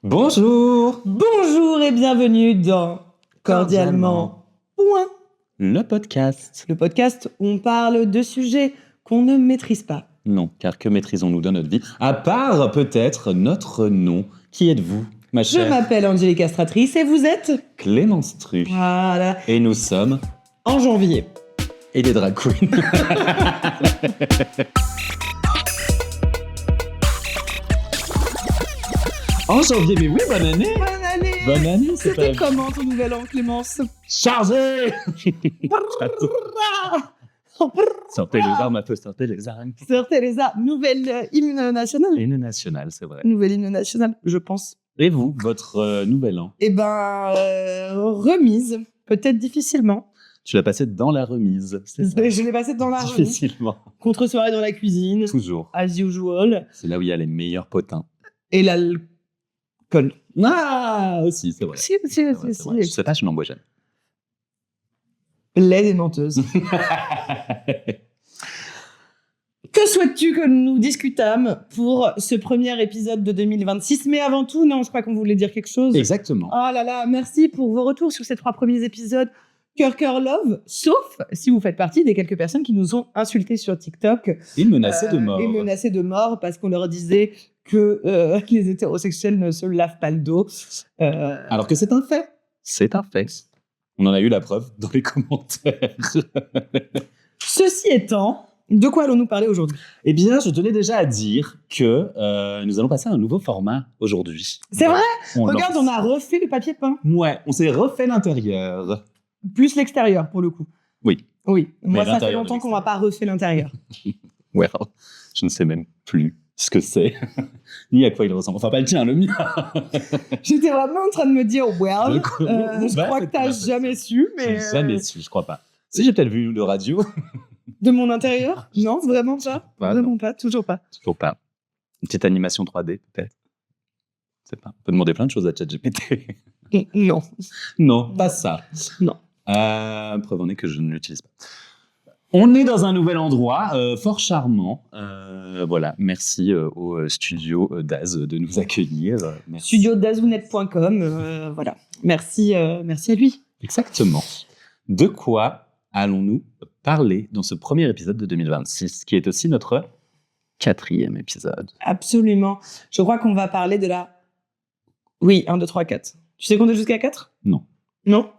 Bonjour. Bonjour et bienvenue dans Cordialement Point, Le podcast. le podcast où on parle de sujets qu'on ne maîtrise pas. Non, car que maîtrisons-nous dans notre vie? À part peut-être notre nom. Qui êtes-vous, ma Je chère m'appelle Angélique Astratrice et vous êtes Clémence Tru? Voilà, Et nous sommes en janvier. et des drag queens. En janvier, mais oui, bonne année. Bonne année. Bonne année, c'est C'était pas comment ton nouvel an, Clémence? chargé. Sortez les armes à feu, sortez les armes. Sœur Teresa, nouvelle hymne national. Hymne national, c'est vrai. Nouvelle hymne national, je pense. Et vous, votre nouvel an? Eh ben, remise, peut-être difficilement. Tu l'as passé dans la remise, c'est ça? Je l'ai passée dans la remise. Difficilement. Contre-soirée dans la cuisine, Toujours. as usual. C'est là où il y a les meilleurs potins. Et l'alcool. Ah, aussi, c'est vrai. Si, C'est vrai, c'est vrai. Je sais pas, je n'en bois jamais. Laide et menteuse. Que souhaites-tu que nous discutâmes pour ce premier épisode de 2026? Mais avant tout, non, je crois qu'on voulait dire quelque chose. Exactement. Oh là là, merci pour vos retours sur ces 3 premiers épisodes. Cœur, love, sauf si vous faites partie des quelques personnes qui nous ont insultés sur TikTok. Il menaçait de mort. Et menacés de mort parce qu'on leur disait que les hétérosexuels ne se lavent pas le dos. Alors que c'est un fait. C'est un fait. On en a eu la preuve dans les commentaires. Ceci étant, de quoi allons-nous parler aujourd'hui? Eh bien, je tenais déjà à dire que nous allons passer à un nouveau format aujourd'hui. C'est vrai? lance. Regarde, on a refait le papier peint. Ouais, on s'est refait l'intérieur. Plus l'extérieur, pour le coup. Oui. Oui. Moi, ça fait l'intérieur longtemps de qu'on va pas refait l'intérieur. Ouais, je ne sais même plus ce que c'est, ni à quoi il ressemble. Enfin, pas le tien, le mien. J'étais vraiment en train de me dire, well, je Bah, crois que t'as c'est- jamais su, mais... J'ai jamais su, je crois pas. Si, j'ai peut-être vu une de radio. De mon intérieur? Non, vraiment pas. Bah, Vraiment pas, toujours pas. Toujours pas. Une petite animation 3D, peut-être. Je sais pas. On peut demander plein de choses à ChatGPT. Non. Non, pas ça. Non. Preuve en est que je ne l'utilise pas. On est dans un nouvel endroit, fort charmant. Voilà, merci au studio Daz de nous accueillir. Merci. Studiodazounet.com, voilà. Merci à lui. Exactement. De quoi allons-nous parler dans ce premier épisode de 2026, qui est aussi notre 4e épisode? Absolument. Je crois qu'on va parler de la... Oui, 1, 2, 3, 4. Tu sais compter jusqu'à 4? Non. Non?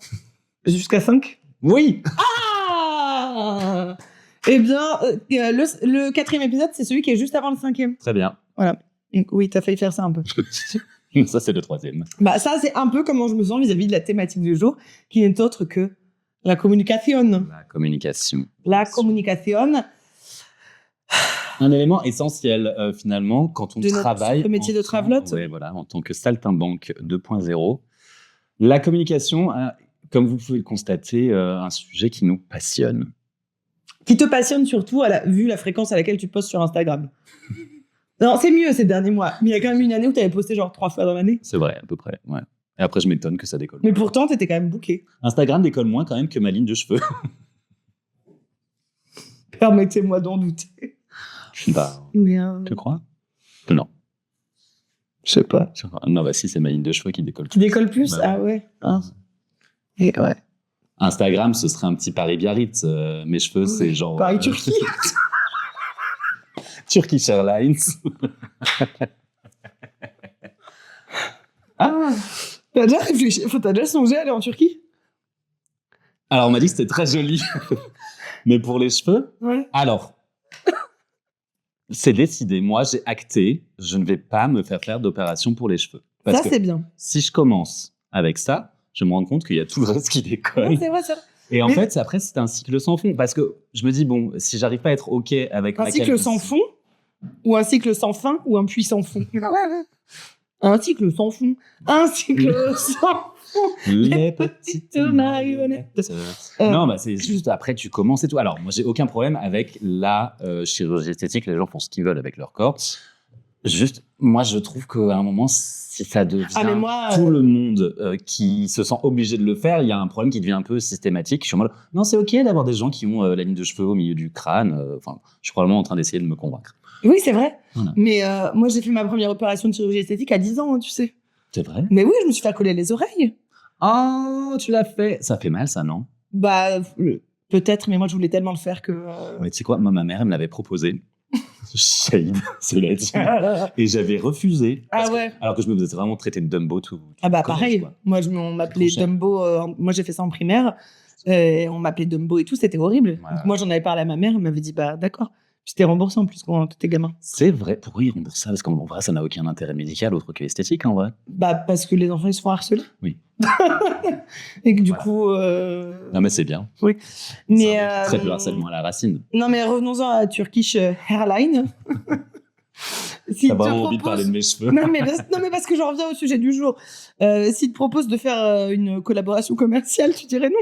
Jusqu'à 5? Oui. Ah! Eh bien, le 4e épisode, c'est celui qui est juste avant le 5e. Très bien. Voilà. Donc, oui, t'as failli faire ça un peu. Ça, c'est le 3e. Bah, ça, c'est un peu comment je me sens vis-à-vis de la thématique du jour, qui n'est autre que la communication. La communication. La communication Un élément essentiel, finalement, quand on de travaille... notre métier de ensemble. travelote. Ouais, voilà, en tant que saltimbanque 2.0. La communication, comme vous pouvez le constater, un sujet qui nous passionne. Qui te passionne surtout vu la fréquence à laquelle tu postes sur Instagram. Non, c'est mieux ces derniers mois. Mais il y a quand même une année où tu avais posté genre 3 fois dans l'année. C'est vrai, à peu près, ouais. Et après, je m'étonne que ça décolle. Mais pourtant, t'étais quand même booké. Instagram décolle moins quand même que ma ligne de cheveux. Permettez-moi d'en douter. Bah, Mais tu crois? Non. je sais pas. Non, bah si, c'est ma ligne de cheveux qui décolle. Tu décolles plus? Bah, Ah ouais. Ah. Et ouais. Instagram, ce serait un petit Paris-Biarritz. Mes cheveux, c'est genre... Paris-Turquie. Turkish Airlines. Ah. T'as déjà réfléchi? T'as déjà songé à aller en Turquie? Alors, on m'a dit que c'était très joli. Mais pour les cheveux, Ouais. alors, c'est décidé. Moi, j'ai acté. Je ne vais pas me faire d'opération pour les cheveux. Parce Ça, que c'est bien. si je commence avec ça, je me rends compte qu'il y a tout le reste qui décolle. Ouais, c'est vrai, c'est vrai. Et en Mais- fait, après, c'est un cycle sans fond. Parce que je me dis, bon, si j'arrive pas à être OK avec Un ma cycle calvitie- sans fond? Ou un cycle sans fin? Ou un puits sans fond? Un cycle sans fond. Un cycle sans fond. Les petites marionnettes. Non, bah c'est juste après, tu commences et tout. Alors, moi, j'ai aucun problème avec la chirurgie esthétique. Les gens font ce qu'ils veulent avec leur corps. Juste, moi, je trouve qu'à un moment, si ça devient mais moi, tout le monde qui se sent obligé de le faire, il y a un problème qui devient un peu systématique. Je suis en mode, non, c'est OK d'avoir des gens qui ont la ligne de cheveux au milieu du crâne. Enfin, je suis probablement en train d'essayer de me convaincre. Oui, c'est vrai. Voilà. Mais moi, j'ai fait ma première opération de chirurgie esthétique à 10 ans, hein, tu sais. C'est vrai? Mais oui, je me suis fait coller les oreilles. Oh, tu l'as fait. Ça fait mal, ça, non? Bah, peut-être, mais moi, je voulais tellement le faire que... Ouais, tu sais quoi, moi, ma mère, elle me l'avait proposé. Shade, cela dit. Et j'avais refusé. Ah ouais. Alors que je me faisais vraiment traiter de Dumbo tout Ah bah collège, pareil, quoi. moi on m'appelait Trop cher. Dumbo, moi j'ai fait ça en primaire, on m'appelait Dumbo et tout, c'était horrible. Ouais. Donc moi j'en avais parlé à ma mère, elle m'avait dit bah d'accord. Puis c'était remboursé en plus quand t'étais gamin. C'est vrai, pourquoi ils remboursent ça? Parce qu'en vrai, ça n'a aucun intérêt médical autre que esthétique, en vrai. Bah parce que les enfants ils se font harceler. Oui. Et que du Voilà. coup... Non, mais c'est bien. Mais, Ça traite le harcèlement à la racine. non mais revenons-en à Turkish Airlines. Si T'as te vraiment envie de propose- parler de mes cheveux. Non mais parce que j'en reviens au sujet du jour. S'il te propose de faire une collaboration commerciale, tu dirais non.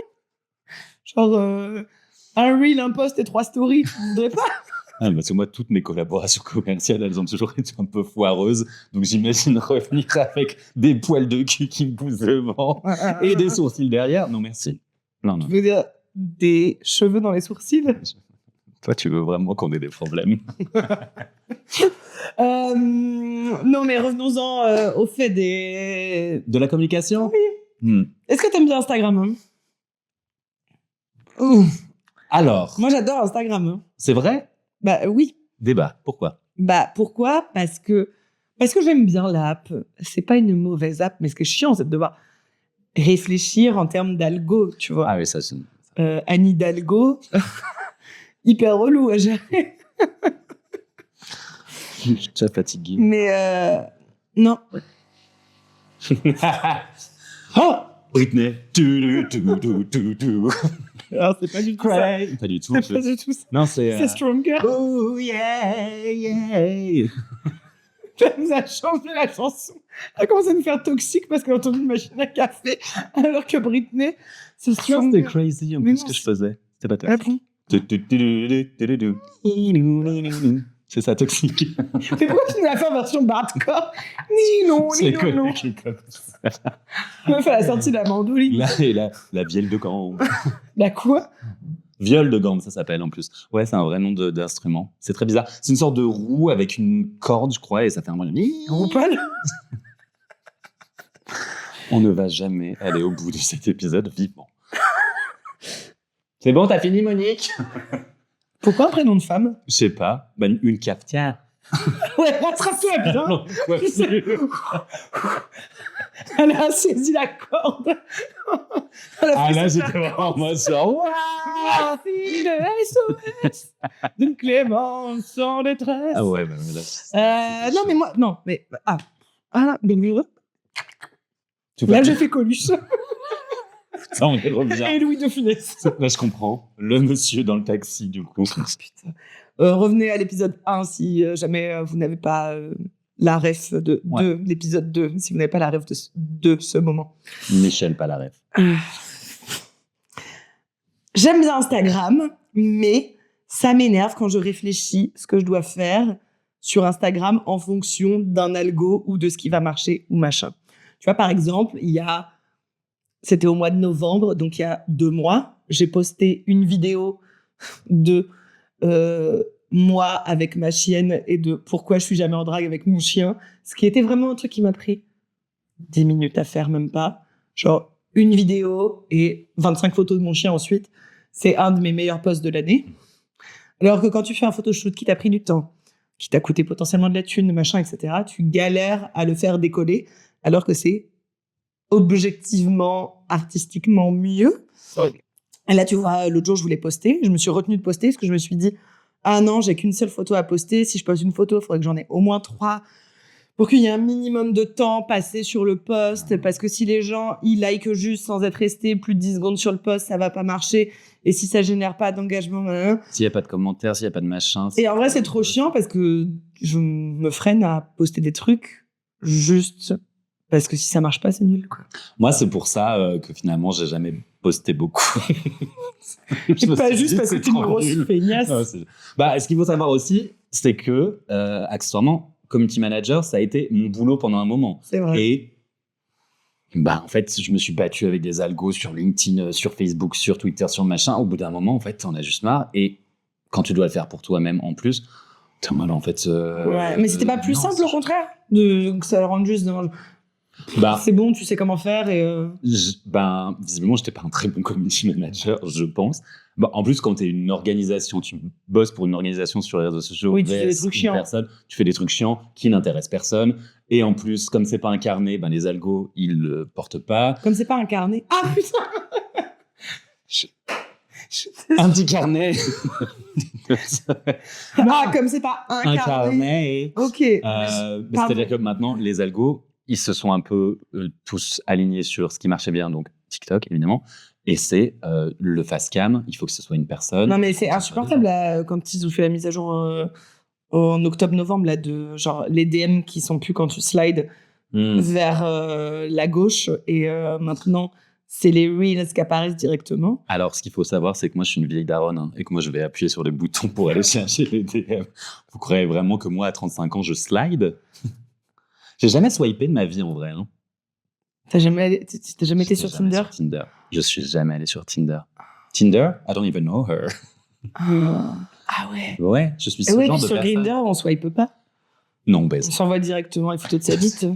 Genre un reel, un post et 3 stories, tu voudrais pas? Ah, parce que moi, toutes mes collaborations commerciales, elles ont toujours été un peu foireuses. Donc j'imagine revenir avec des poils de cul qui me poussent devant et des sourcils derrière. Non, merci. Non. Je veux dire des cheveux dans les sourcils. Toi, tu veux vraiment qu'on ait des problèmes. Non mais revenons-en au fait des... De la communication? Oui. Est-ce que t'aimes bien Instagram, hein? Alors, Moi j'adore Instagram, hein. c'est vrai? Bah oui. Débat. Pourquoi? Bah pourquoi? Parce que j'aime bien l'app. C'est pas une mauvaise app, mais ce qui est chiant, c'est de devoir réfléchir en termes d'algo, tu vois. Ah oui, ça, c'est... Anne Hidalgo, hyper relou à gérer. Je suis déjà fatigué. Mais non. Oh, Britney. Tu. Alors c'est pas du tout ça. Pas du tout. C'est pas du tout ça. Non, c'est... C'est Stronger. Oh yeah, yeah. Ça nous a changé la chanson. Elle a commencé à nous faire toxique parce qu'elle a entendu une machine à café, alors que Britney, c'est C'était Stronger. crazy en Mais plus non, ce que je faisais. C'était pas Ah toxique. bon? C'est ça, toxique. Mais pourquoi tu nous l'as fait en version hardcore? Ni non, C'est ni non, non. connu comme ça. Meuf, elle a sorti la mandoline. Là, et la vielle de gambe. La quoi? Viole de gambe, ça s'appelle en plus. Ouais, c'est un vrai nom d'instrument. C'est très bizarre. C'est une sorte de roue avec une corde, je crois, et ça fait un bruit. Roupal? On ne va jamais aller au bout de cet épisode vivant. C'est bon, t'as fini, Monique? Pourquoi un prénom de femme? Je sais pas. Bah, une cafetière. Ouais, rattrape-toi bien. Non, quoi, Elle a saisi la corde. Elle a Ah fait là, ça. j'étais vraiment en mode genre, waouh! Fille de SOS d'une Clémence sans détresse. Ah ouais, bah là. Non, mais moi, non, mais. Ah là, mais Tout là va j'ai bien. fait Coluche. Ça, on y revient. Et Louis de Funès. Là, je comprends. Le monsieur dans le taxi, du coup. Putain. Revenez à l'épisode 1 si jamais vous n'avez pas la ref de l'épisode 2, si vous n'avez pas la ref de ce moment. Michel Palareff. J'aime bien Instagram, mais ça m'énerve quand je réfléchis ce que je dois faire sur Instagram en fonction d'un algo ou de ce qui va marcher ou machin. Tu vois, par exemple, c'était au mois de novembre, donc il y a 2 mois, j'ai posté une vidéo de moi avec ma chienne et de pourquoi je suis jamais en drague avec mon chien, ce qui était vraiment un truc qui m'a pris 10 minutes à faire, même pas. Genre, une vidéo et 25 photos de mon chien ensuite. C'est un de mes meilleurs posts de l'année. Alors que quand tu fais un photoshoot qui t'a pris du temps, qui t'a coûté potentiellement de la thune, machin, etc., tu galères à le faire décoller, alors que c'est objectivement, artistiquement mieux. Et là, tu vois, l'autre jour, je voulais poster. Je me suis retenue de poster parce que je me suis dit, ah non, j'ai qu'une seule photo à poster. Si je poste une photo, il faudrait que j'en ai au moins 3 pour qu'il y ait un minimum de temps passé sur le post. Parce que si les gens, ils likent juste sans être restés plus de 10 secondes sur le post, ça va pas marcher. Et si ça génère pas d'engagement, S'il n'y a pas de commentaires, s'il n'y a pas de machin. Et en vrai, c'est trop chiant parce que je me freine à poster des trucs juste parce que si ça marche pas, c'est nul, quoi. Moi, c'est pour ça que finalement, j'ai jamais posté beaucoup. Et pas juste parce que t'es une grosse feignasse. Ah, ce qu'il faut savoir aussi, c'est que, accessoirement, community manager, ça a été mon boulot pendant un moment. C'est vrai. Et en fait, je me suis battu avec des algos sur LinkedIn, sur Facebook, sur Twitter, sur machin. Au bout d'un moment, en fait, t'en as juste marre. Et quand tu dois le faire pour toi-même en plus, t'es en mode, en fait... Ouais, mais c'était pas plus non, simple, au contraire, que ça le rende juste devant... Bah, C'est bon, tu sais comment faire et... visiblement, j'étais pas un très bon community manager, je pense. Bah, en plus, quand tu es une organisation, tu bosses pour une organisation sur les réseaux sociaux, Oui, tu fais des versus trucs une chiants. personne, tu fais des trucs chiants qui n'intéressent personne. Et en plus, comme c'est pas incarné, les algos, ils le portent pas. Comme c'est pas un carnet... Ah, putain. Un petit carnet. Ah, comme c'est pas un Un carnet. carnet. Ok. C'est-à-dire que maintenant, les algos, ils se sont un peu tous alignés sur ce qui marchait bien, donc TikTok, évidemment. Et c'est le face cam, il faut que ce soit une personne. Non, mais c'est insupportable, là, quand ils ont fait la mise à jour en octobre-novembre, là, de genre les DM qui sont plus quand tu slides vers la gauche. Et maintenant, c'est les Reels qui apparaissent directement. Alors, ce qu'il faut savoir, c'est que moi, je suis une vieille daronne et que moi, je vais appuyer sur les boutons pour aller chercher les DM. Vous croyez vraiment que moi, à 35 ans, je slide? J'ai jamais swipé de ma vie, en vrai. Hein. T'as jamais été sur Tinder? Je suis jamais allé sur Tinder. Tinder? I don't even know her. Ah ouais. Ouais, je suis ce Ouais, genre puis de sur personne. Grindr, on swipe pas. Non, On baise. s'envoie directement les photos de sa bite.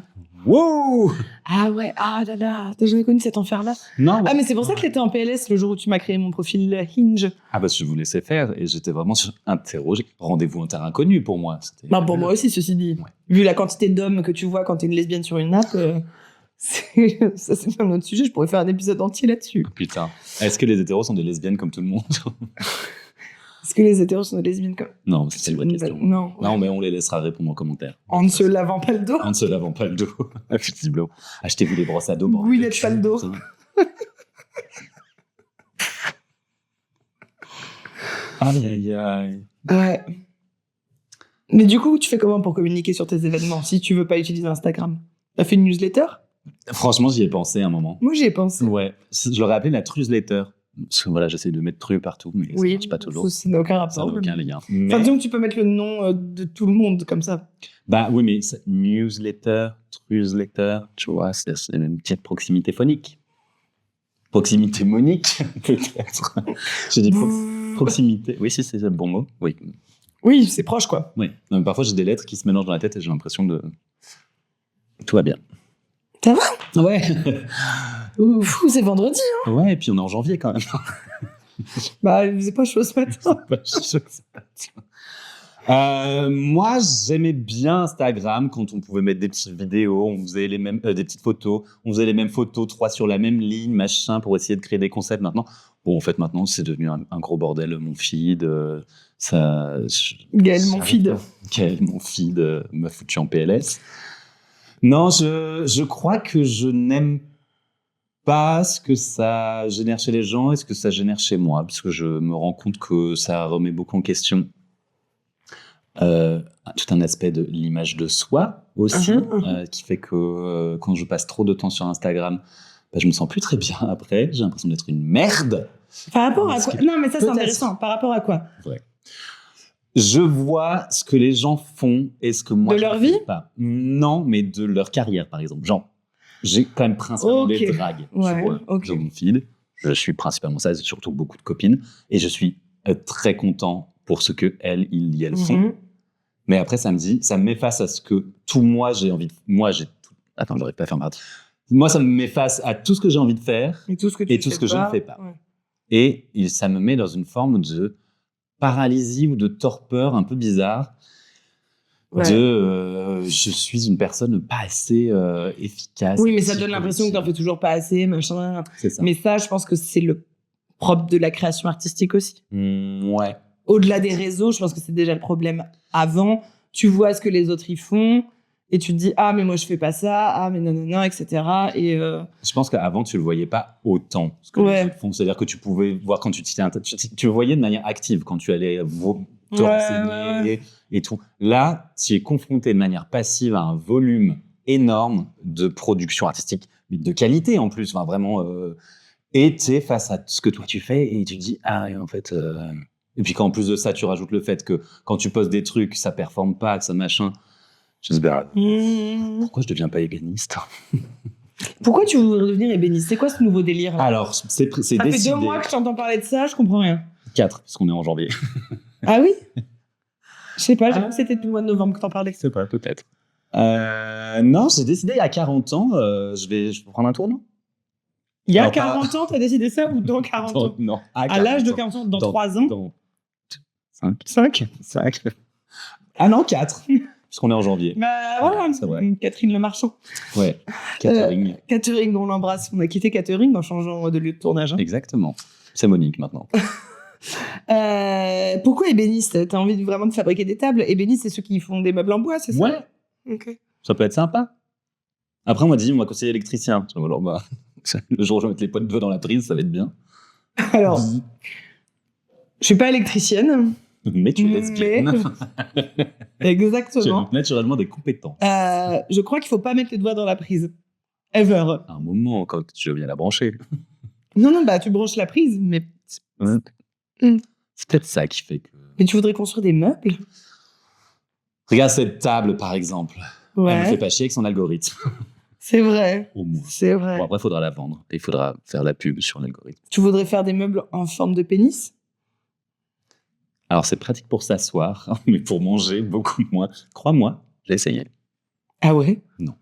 Wow! Ah ouais, ah là là, t'as jamais connu cet enfer-là? Non. Ah, mais c'est pour ça que t'étais en PLS le jour où tu m'as créé mon profil Hinge. Ah, parce que je vous laissais faire et j'étais vraiment interrogé. Rendez-vous en terre inconnue pour moi. C'était... Bah, pour moi aussi, ceci dit. Ouais. Vu la quantité d'hommes que tu vois quand t'es une lesbienne sur une app, ça c'est un autre sujet, je pourrais faire un épisode entier là-dessus. Putain. Est-ce que les hétéros sont des lesbiennes comme tout le monde? Est-ce que les hétéros sont des lesbiennes comme... Non, c'est une vraie question. Non. Non, mais on les laissera répondre en commentaire. En ne se lavant pas le dos. En ne se lavant pas le dos. Visiblement. Achetez-vous des brosses à dos. bordel de Gwyneth cul. Paltrow. Aïe, aïe, aïe. Ouais. Mais du coup, tu fais comment pour communiquer sur tes événements si tu veux pas utiliser Instagram? T'as fait une newsletter? Franchement, j'y ai pensé un moment. Moi, j'y ai pensé. Ouais. Je l'aurais appelé la Trusletter. Parce que voilà, j'essaie de mettre tru partout, mais ça marche pas toujours. Ça n'a aucun Ça rapport. n'a aucun lien. Enfin, Mais... disons que tu peux mettre le nom de tout le monde comme ça. Bah oui, mais newsletter, Trusletter, tu vois, c'est une petite proximité phonique. Proximité monique, peut-être. J'ai dit proximité. Oui, si, c'est le bon mot. Oui. Oui, c'est proche, quoi. Oui. Non, mais parfois, j'ai des lettres qui se mélangent dans la tête et j'ai l'impression de... Tout va bien. Ça va? Ouais. Ouf, c'est vendredi, hein. Ouais, et puis on est en janvier quand même. Bah, il faisait pas chaud ce matin. Moi, j'aimais bien Instagram quand on pouvait mettre des petites vidéos, on faisait les mêmes, des petites photos, on faisait les mêmes photos, 3 sur la même ligne, machin, pour essayer de créer des concepts maintenant. Bon, en fait, maintenant, c'est devenu un gros bordel, mon feed. Gaël, mon feed. Gaël, mon feed, m'a foutu en PLS. Non, je crois que je n'aime pas ce que ça génère chez les gens et ce que ça génère chez moi, parce que je me rends compte que ça remet beaucoup en question tout un aspect de l'image de soi aussi, qui fait que quand je passe trop de temps sur Instagram, je me sens plus très bien après, j'ai l'impression d'être une merde. Par rapport à quoi? Non, mais ça, c'est intéressant. Par rapport à quoi? Ouais. Je vois ce que les gens font et ce que moi... De leur vie? Pas. Non, mais de leur carrière, par exemple. Genre, j'ai quand même principalement des dragues sur mon feed. Je suis principalement ça, c'est surtout beaucoup de copines. Et je suis très content pour ce que elles font. Mais après, ça me met face à ce que tout moi, j'ai envie de... Attends, j'arrive pas à faire ma... Moi, ça me met face à tout ce que j'ai envie de faire et tout ce que, je ne fais pas. Ouais. Et ça me met dans une forme de paralysie ou de torpeur un peu bizarre. Ouais. Je suis une personne pas assez efficace. Oui, mais ça donne l'impression que t'en fais toujours pas assez, machin. C'est ça. Mais ça, je pense que c'est le propre de la création artistique aussi. Ouais. Au-delà des réseaux, je pense que c'est déjà le problème. Avant, tu vois ce que les autres y font et tu te dis ah mais moi je fais pas ça, ah mais non, etc. Et je pense qu'avant tu le voyais pas autant ce que les autres font. C'est-à-dire que tu pouvais voir quand tu le voyais de manière active quand tu allais te renseigner et tout. Là, tu es confronté de manière passive à un volume énorme de production artistique, mais de qualité en plus, enfin, vraiment. Et tu es face à ce que toi tu fais et tu te dis ah en fait. Et puis quand en plus de ça tu rajoutes le fait que quand tu postes des trucs ça performe pas, que ça machin. J'espère. Pourquoi je deviens pas ébéniste? Pourquoi tu veux devenir ébéniste? C'est quoi ce nouveau délire là? Alors, c'est décidé. Ça fait 2 mois que je t'entends parler de ça, je comprends rien. 4, puisqu'on est en janvier. Ah oui? Je sais pas, j'ai cru que c'était depuis le mois de novembre que t'en parlais. C'est pas, peut-être. Non, j'ai décidé à 40 ans, je vais prendre un tournant. Il y a 40 ans, t'as décidé ça ou dans 40 ans? Non, à l'âge de 40 ans, dans 3 ans? Dans 5. Ah non, 4. Puisqu'on est en janvier. Bah voilà, c'est vrai. Catherine Le Marchand. Ouais, Catering. Catering, on l'embrasse. On a quitté Catering en changeant de lieu de tournage. Hein. Exactement. C'est Monique maintenant. Pourquoi ébéniste? T'as envie vraiment de fabriquer des tables? Ébéniste, c'est ceux qui font des meubles en bois, c'est ça? Ouais. Ok. Ça peut être sympa. Après, on m'a dit, on m'a conseillé électricien. Alors, bah, le jour où je vais mettre les points de feu dans la prise, ça va être bien. Alors, je suis pas électricienne. Mais tu es lesbienne. Exactement. Tu as donc naturellement des compétences. Je crois qu'il faut pas mettre les doigts dans la prise. Ever. À un moment, quand tu viens la brancher. Non, bah tu branches la prise, mais... C'est peut-être ça qui fait que... Mais tu voudrais construire des meubles? Regarde cette table, par exemple. Ouais. Elle me fait pas chier avec son algorithme. C'est vrai. Au moins. C'est vrai. Bon, après, il faudra la vendre. Et il faudra faire la pub sur l'algorithme. Tu voudrais faire des meubles en forme de pénis? Alors, c'est pratique pour s'asseoir, mais pour manger, beaucoup moins. Crois-moi, j'ai essayé. Ah ouais? Non.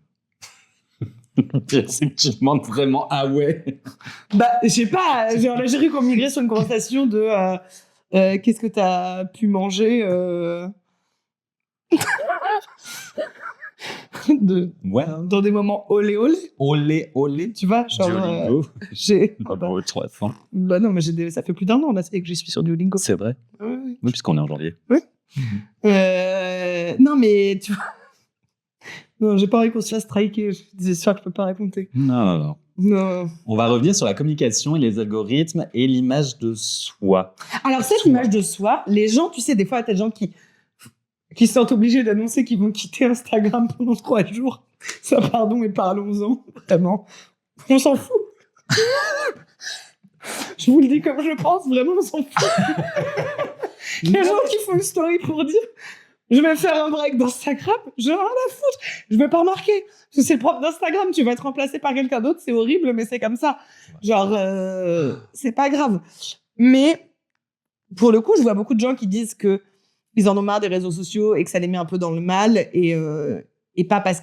C'est que tu demandes vraiment ah ouais. Bah, je sais pas. Genre, là, j'ai cru qu'on migrait sur une conversation de qu'est-ce que t'as pu manger Ouais. dans des moments olé. Olé. Tu vois, genre. Duolingo. J'ai. Bravo, 300. Bah non, mais ça fait plus d'1 an là, c'est que je suis sur Duolingo. C'est vrai. Oui. Oui, puisqu'on est en janvier. Oui. Non, mais tu vois. Non, j'ai pas envie qu'on se fasse striker. C'est sûr que je peux pas répondre. Non. Non. On va revenir sur la communication et les algorithmes et l'image de soi. Alors, cette image de soi, les gens, tu sais, des fois, t'as des gens qui se sentent obligés d'annoncer qu'ils vont quitter Instagram pendant 3 jours. Ça, pardon, mais parlons-en. Vraiment. On s'en fout. Je vous le dis comme je pense, vraiment, on s'en fout. Les gens qui font une story pour dire je vais faire un break d'Instagram, j'ai rien à foutre. Je vais pas remarquer. Parce que c'est le propre d'Instagram, tu vas être remplacé par quelqu'un d'autre, c'est horrible, mais c'est comme ça. Genre, c'est pas grave. Mais, pour le coup, je vois beaucoup de gens qui disent que ils en ont marre des réseaux sociaux et que ça les met un peu dans le mal et pas pas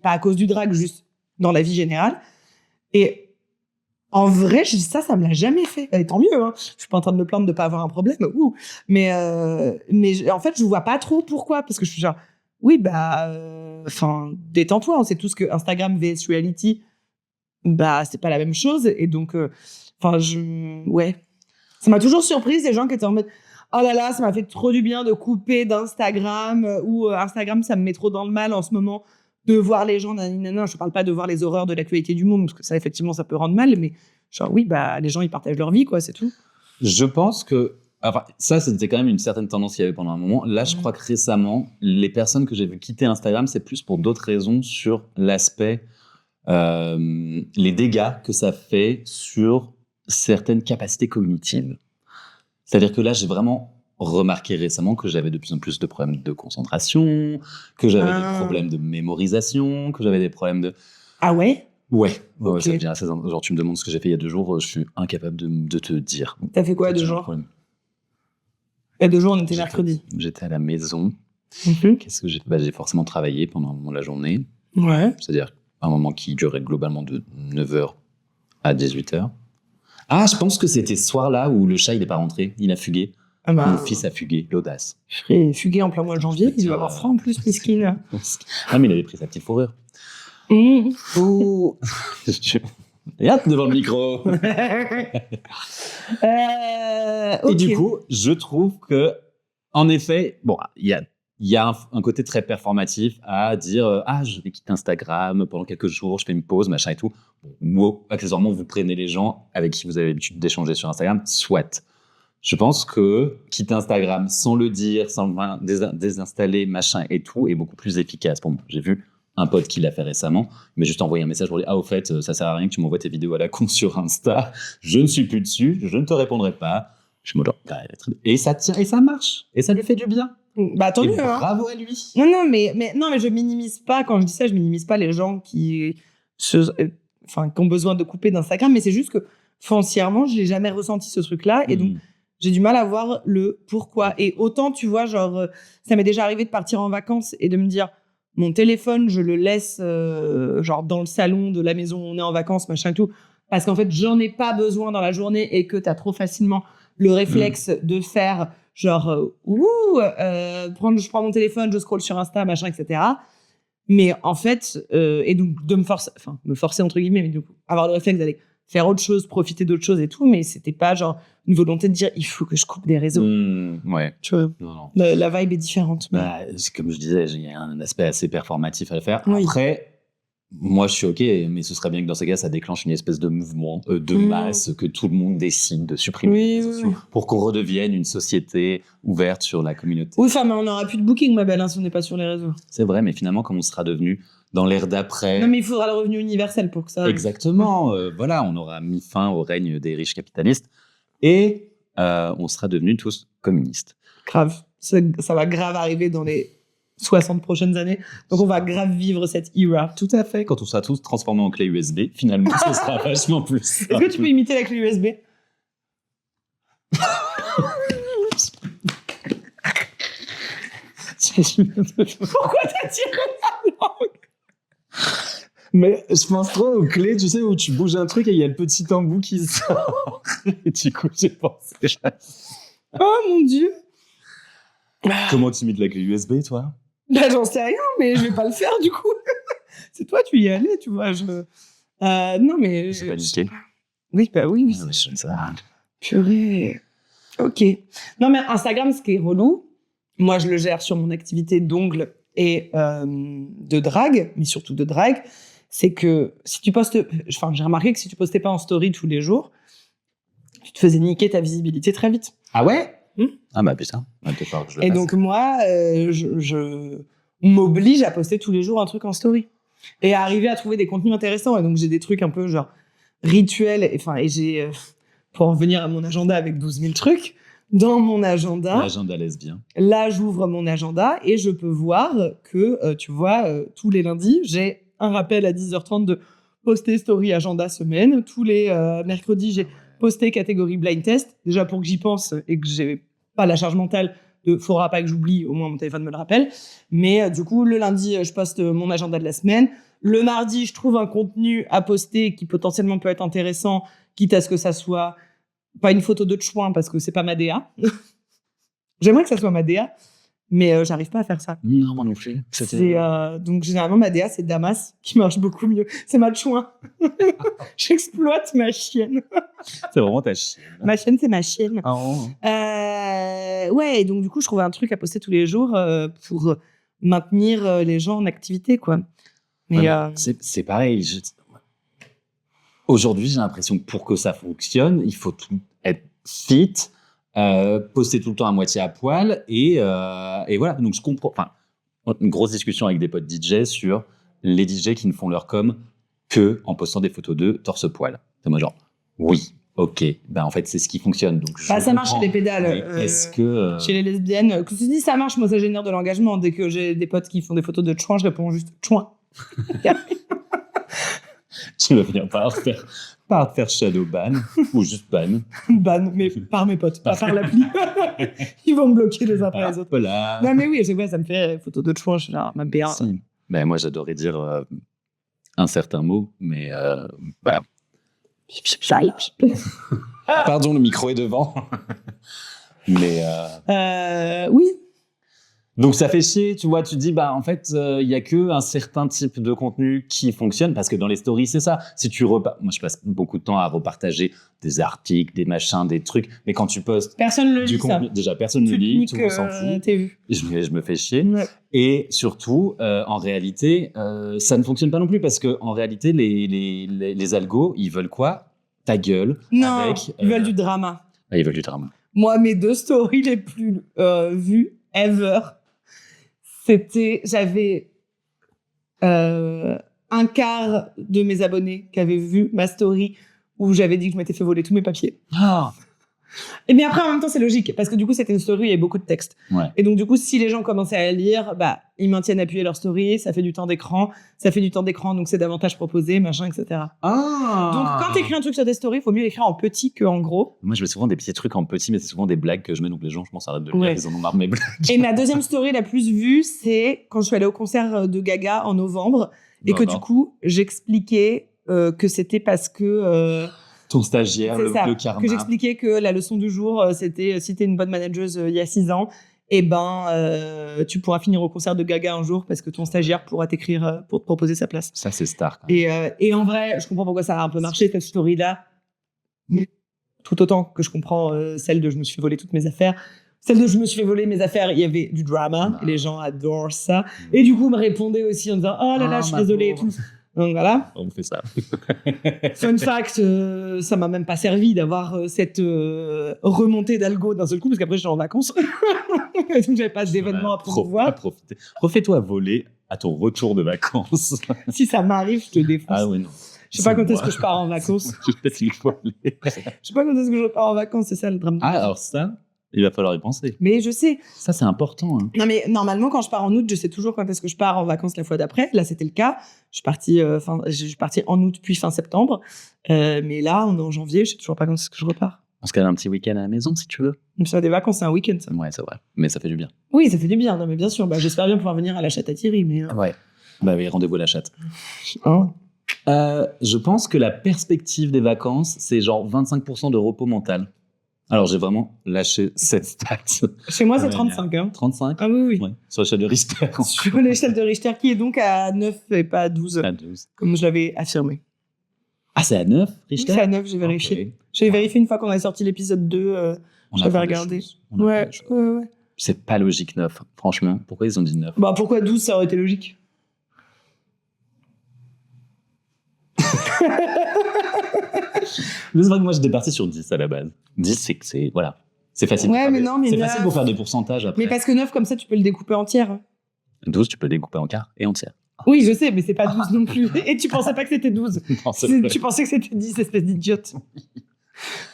à cause du drag, juste dans la vie générale. Et en vrai, ça me l'a jamais fait. Et tant mieux, hein. Je suis pas en train de me plaindre de pas avoir un problème. Mais en fait, je vois pas trop pourquoi. Parce que je suis genre, oui, bah, détends-toi. On sait tous que Instagram vs Reality, bah, c'est pas la même chose. Et donc, ouais. Ça m'a toujours surprise, les gens qui étaient en mode, oh là là, ça m'a fait trop du bien de couper d'Instagram, ou Instagram, ça me met trop dans le mal en ce moment. De voir les gens, je parle pas de voir les horreurs de l'actualité du monde, parce que ça, effectivement, ça peut rendre mal, mais genre, oui, bah, les gens, ils partagent leur vie, quoi, c'est tout. Je pense que, enfin, ça, c'était quand même une certaine tendance qu'il y avait pendant un moment. Là, je crois que récemment, les personnes que j'ai vues quitter Instagram, c'est plus pour d'autres raisons sur l'aspect, les dégâts que ça fait sur certaines capacités cognitives. C'est-à-dire que là, j'ai vraiment remarqué récemment que j'avais de plus en plus de problèmes de concentration, que j'avais des problèmes de mémorisation, que j'avais des problèmes de... Ah ouais? Ouais, Okay. ça devient assez... Genre, tu me demandes ce que j'ai fait il y a 2 jours, je suis incapable de te dire. T'as fait quoi à 2 jours? Il y a 2 jours, on était mercredi. J'étais à la maison. Qu'est-ce que j'ai fait? Bah, j'ai forcément travaillé pendant un moment de la journée. Ouais. C'est-à-dire un moment qui durait globalement de 9h à 18h. Ah, je pense que c'était ce soir-là où le chat, il n'est pas rentré. Il a fugué. Ah bah, mon fils a fugué, l'audace. Je serais fugué en plein mois de janvier, il doit avoir froid en plus, miskin. Ah, mais il avait pris sa petite fourrure. Regarde devant le micro. Okay. Et du coup, je trouve que, en effet, bon, il y a un côté très performatif à dire je vais quitter Instagram pendant quelques jours, je fais une pause, machin et tout. Bon, accessoirement, vous prenez les gens avec qui vous avez l'habitude d'échanger sur Instagram, soit. Je pense que quitter Instagram sans le dire, sans désinstaller, machin et tout, est beaucoup plus efficace pour moi. J'ai vu un pote qui l'a fait récemment, mais juste envoyé un message pour dire au fait, ça sert à rien que tu m'envoies tes vidéos à la con sur Insta, je ne suis plus dessus, je ne te répondrai pas. Je me dis, et ça tient, et ça marche, et ça lui fait du bien. Bah tant mieux, bravo à lui. Non, mais je minimise pas, quand je dis ça, je minimise pas les gens qui ont besoin de couper d'Instagram, mais c'est juste que foncièrement, je n'ai jamais ressenti ce truc-là, et donc j'ai du mal à voir le pourquoi. Et autant, tu vois, genre, ça m'est déjà arrivé de partir en vacances et de me dire, Mon téléphone, je le laisse genre dans le salon de la maison où on est en vacances, machin et tout, parce qu'en fait, j'en ai pas besoin dans la journée et que t'as trop facilement le réflexe de faire genre je prends mon téléphone, je scrolle sur Insta, machin, etc. Mais en fait, et donc de me forcer entre guillemets, mais du coup, avoir le réflexe d'aller faire autre chose, profiter d'autre chose et tout, mais c'était pas genre une volonté de dire il faut que je coupe des réseaux. Ouais. Tu vois, Non. la vibe est différente. Bah, comme je disais, il y a un aspect assez performatif à le faire. Oui. Après, moi, je suis OK, mais ce serait bien que dans ces cas, ça déclenche une espèce de mouvement de masse, que tout le monde décide de supprimer les réseaux sociaux pour qu'on redevienne une société ouverte sur la communauté. Oui, mais on n'aura plus de booking, ma belle, si on n'est pas sur les réseaux. C'est vrai, mais finalement, comme on sera devenu dans l'ère d'après... Non, mais il faudra le revenu universel pour que ça... Exactement. Voilà, on aura mis fin au règne des riches capitalistes et on sera devenus tous communistes. Grave. Ça va grave arriver dans les 60 prochaines années. Donc, on va grave vivre cette era. Tout à fait. Quand on sera tous transformés en clé USB, finalement, ce sera vachement plus simple. Est-ce que tu peux imiter la clé USB? Pourquoi t'as tiré la langue? Mais je pense trop aux clés, tu sais, où tu bouges un truc et il y a le petit embout qui sort. Et du coup, j'ai pensé... Oh mon Dieu! Comment tu imites la clé USB, toi? Bah, j'en sais rien, mais je vais pas le faire, du coup. C'est toi, tu y es allé, tu vois. Non, mais... C'est pas niqué. Oui, bah oui. Ah, mais je sais pas. Purée. Ok. Non, mais Instagram, ce qui est relou, moi, je le gère sur mon activité d'ongles et de drague, mais surtout de drague, c'est que si tu postes... Enfin, j'ai remarqué que si tu postais pas en story tous les jours, tu te faisais niquer ta visibilité très vite. Ah ouais? Ah bah putain. Et donc moi, je m'oblige à poster tous les jours un truc en story et à arriver à trouver des contenus intéressants. Et donc j'ai des trucs un peu genre rituels. Et j'ai, pour en venir à mon agenda avec 12 000 trucs, dans mon agenda... L'agenda lesbien. Là, j'ouvre mon agenda et je peux voir que, tu vois, tous les lundis, j'ai un rappel à 10h30 de poster story agenda semaine. Tous les mercredis, j'ai posté catégorie blind test. Déjà pour que j'y pense et que j'ai pas la charge mentale de faudra pas que j'oublie, au moins mon téléphone me le rappelle. Mais du coup, le lundi, je poste mon agenda de la semaine. Le mardi, je trouve un contenu à poster qui potentiellement peut être intéressant, quitte à ce que ça soit pas une photo de chouin parce que c'est pas ma DA. J'aimerais que ça soit ma DA, mais j'arrive pas à faire ça. Non, moi non plus. Donc généralement, ma DA, c'est Damas, qui marche beaucoup mieux. C'est ma chouin. J'exploite ma chienne. C'est vraiment ta chienne. Ma chienne, c'est ma chienne. Oh. Ouais, et donc du coup, je trouvais un truc à poster tous les jours pour maintenir les gens en activité, quoi. Mais c'est pareil. Aujourd'hui, j'ai l'impression que pour que ça fonctionne, il faut tout être fit, poster tout le temps à moitié à poil et voilà. Donc je comprends. Enfin, une grosse discussion avec des potes DJ sur les DJ qui ne font leur com que en postant des photos de torse-poil. C'est moi genre oui. Ok, ben en fait c'est ce qui fonctionne. Donc ça marche chez les pédales. Est-ce que chez les lesbiennes, que tu dis ça marche, moi ça génère de l'engagement. Dès que j'ai des potes qui font des photos de chouin, je réponds juste chouin. Tu vas finir par faire shadow ban ou juste ban. Ban, mais par mes potes, pas par l'appli. Ils vont me bloquer les uns après les autres. Voilà. Non mais oui, à chaque fois ça me fait photo de chouin, je suis genre ma BA. Si. Ben moi j'adorais dire un certain mot, mais voilà. Pardon, le micro est devant. Mais oui. Donc ça fait chier, tu vois, tu te dis bah en fait il y a que un certain type de contenu qui fonctionne parce que dans les stories c'est ça. Si tu moi je passe beaucoup de temps à repartager des articles, des machins, des trucs, mais quand tu postes personne le lit contenu, ça. Déjà personne ne lit, tout le monde s'en fout. T'es vu. Je me fais chier. Ouais. Et surtout en réalité ça ne fonctionne pas non plus parce que en réalité les algos, ils veulent quoi? Ta gueule. Non, avec, ils veulent du drama. Ah, ils veulent du drama. Moi, mes 2 stories les plus vues ever, j'avais un quart de mes abonnés qui avaient vu ma story où j'avais dit que je m'étais fait voler tous mes papiers. Ah. Et bien après, en même temps, c'est logique, parce que du coup, c'était une story, il y avait beaucoup de texte. Ouais. Et donc, du coup, si les gens commençaient à lire, ils maintiennent appuyé leur story, ça fait du temps d'écran, donc c'est davantage proposé, machin, etc. Donc, quand t'écris un truc sur tes stories, il faut mieux l'écrire en petit qu'en gros. Moi, je mets souvent des petits trucs en petit, mais c'est souvent des blagues que je mets, donc les gens, je pense, arrêtent de le lire, ils en ont marre de mes blagues. Et ma deuxième story la plus vue, c'est quand je suis allée au concert de Gaga en novembre, et que du coup, j'expliquais que c'était parce que... ton stagiaire, le karma. Que j'expliquais que la leçon du jour, c'était si t'es une bonne manageuse il y a 6 ans, tu pourras finir au concert de Gaga un jour parce que ton stagiaire pourra t'écrire pour te proposer sa place. Ça, c'est star. Quand même. Et en vrai, je comprends pourquoi ça a un peu marché, cette story-là. Tout autant que je comprends celle de je me suis fait voler toutes mes affaires. Celle de je me suis fait voler mes affaires, il y avait du drama, et les gens adorent ça. Et du coup, me répondaient aussi en disant « Oh là là, je suis désolée et tout ». Donc voilà. On fait ça. Fun fact, ça m'a même pas servi d'avoir cette remontée d'algo d'un seul coup, parce qu'après j'étais en vacances. Donc j'avais pas d'événements à promouvoir. Refais-toi voler à ton retour de vacances. Si ça m'arrive, je te défonce. Ah ouais, non. Je sais pas quand est-ce que je pars en vacances. Je sais pas quand est-ce que je pars en vacances, c'est ça le drame. Ah, alors ça, il va falloir y penser. Mais je sais. Ça, c'est important. Hein. Non, mais normalement, quand je pars en août, je sais toujours quand est-ce que je pars en vacances la fois d'après. Là, c'était le cas. Je suis partie en août puis fin septembre. Mais là, on est en janvier, je sais toujours pas quand est-ce que je repars. On se cale un petit week-end à la maison, si tu veux. Donc, ça, des vacances, c'est un week-end, ça. Ouais, c'est vrai. Mais ça fait du bien. Oui, ça fait du bien. Non, mais bien sûr. J'espère bien pouvoir venir à la chatte à Thierry. Mais... Ouais. Bah oui, rendez-vous à la chatte. Hein je pense que la perspective des vacances, c'est genre 25% de repos mental. Alors, j'ai vraiment lâché cette stat. Chez moi, c'est 35. Hein. 35 Ah oui, oui. Ouais. Sur l'échelle de Richter. Sur l'échelle de Richter, qui est donc à 9 et pas à 12. À 12. Comme je l'avais affirmé. Ah, c'est à 9, Oui, Richter? c'est à 9, j'ai vérifié. Okay. J'ai vérifié une fois qu'on a sorti l'épisode 2. J'avais regardé. Ouais. C'est pas logique 9, franchement. Pourquoi ils ont dit 9? Pourquoi 12, ça aurait été logique? C'est vrai que moi, j'étais parti sur 10 à la base. 10, c'est voilà. C'est facile. Ouais, mais non, mais c'est facile pour faire des pourcentages après. Mais parce que 9, comme ça, tu peux le découper entière. 12, tu peux le découper en quart et entière. Oui, je sais, mais c'est pas 12 non plus. Et tu pensais pas que c'était 12. Non, tu pensais que c'était 10, espèce d'idiote.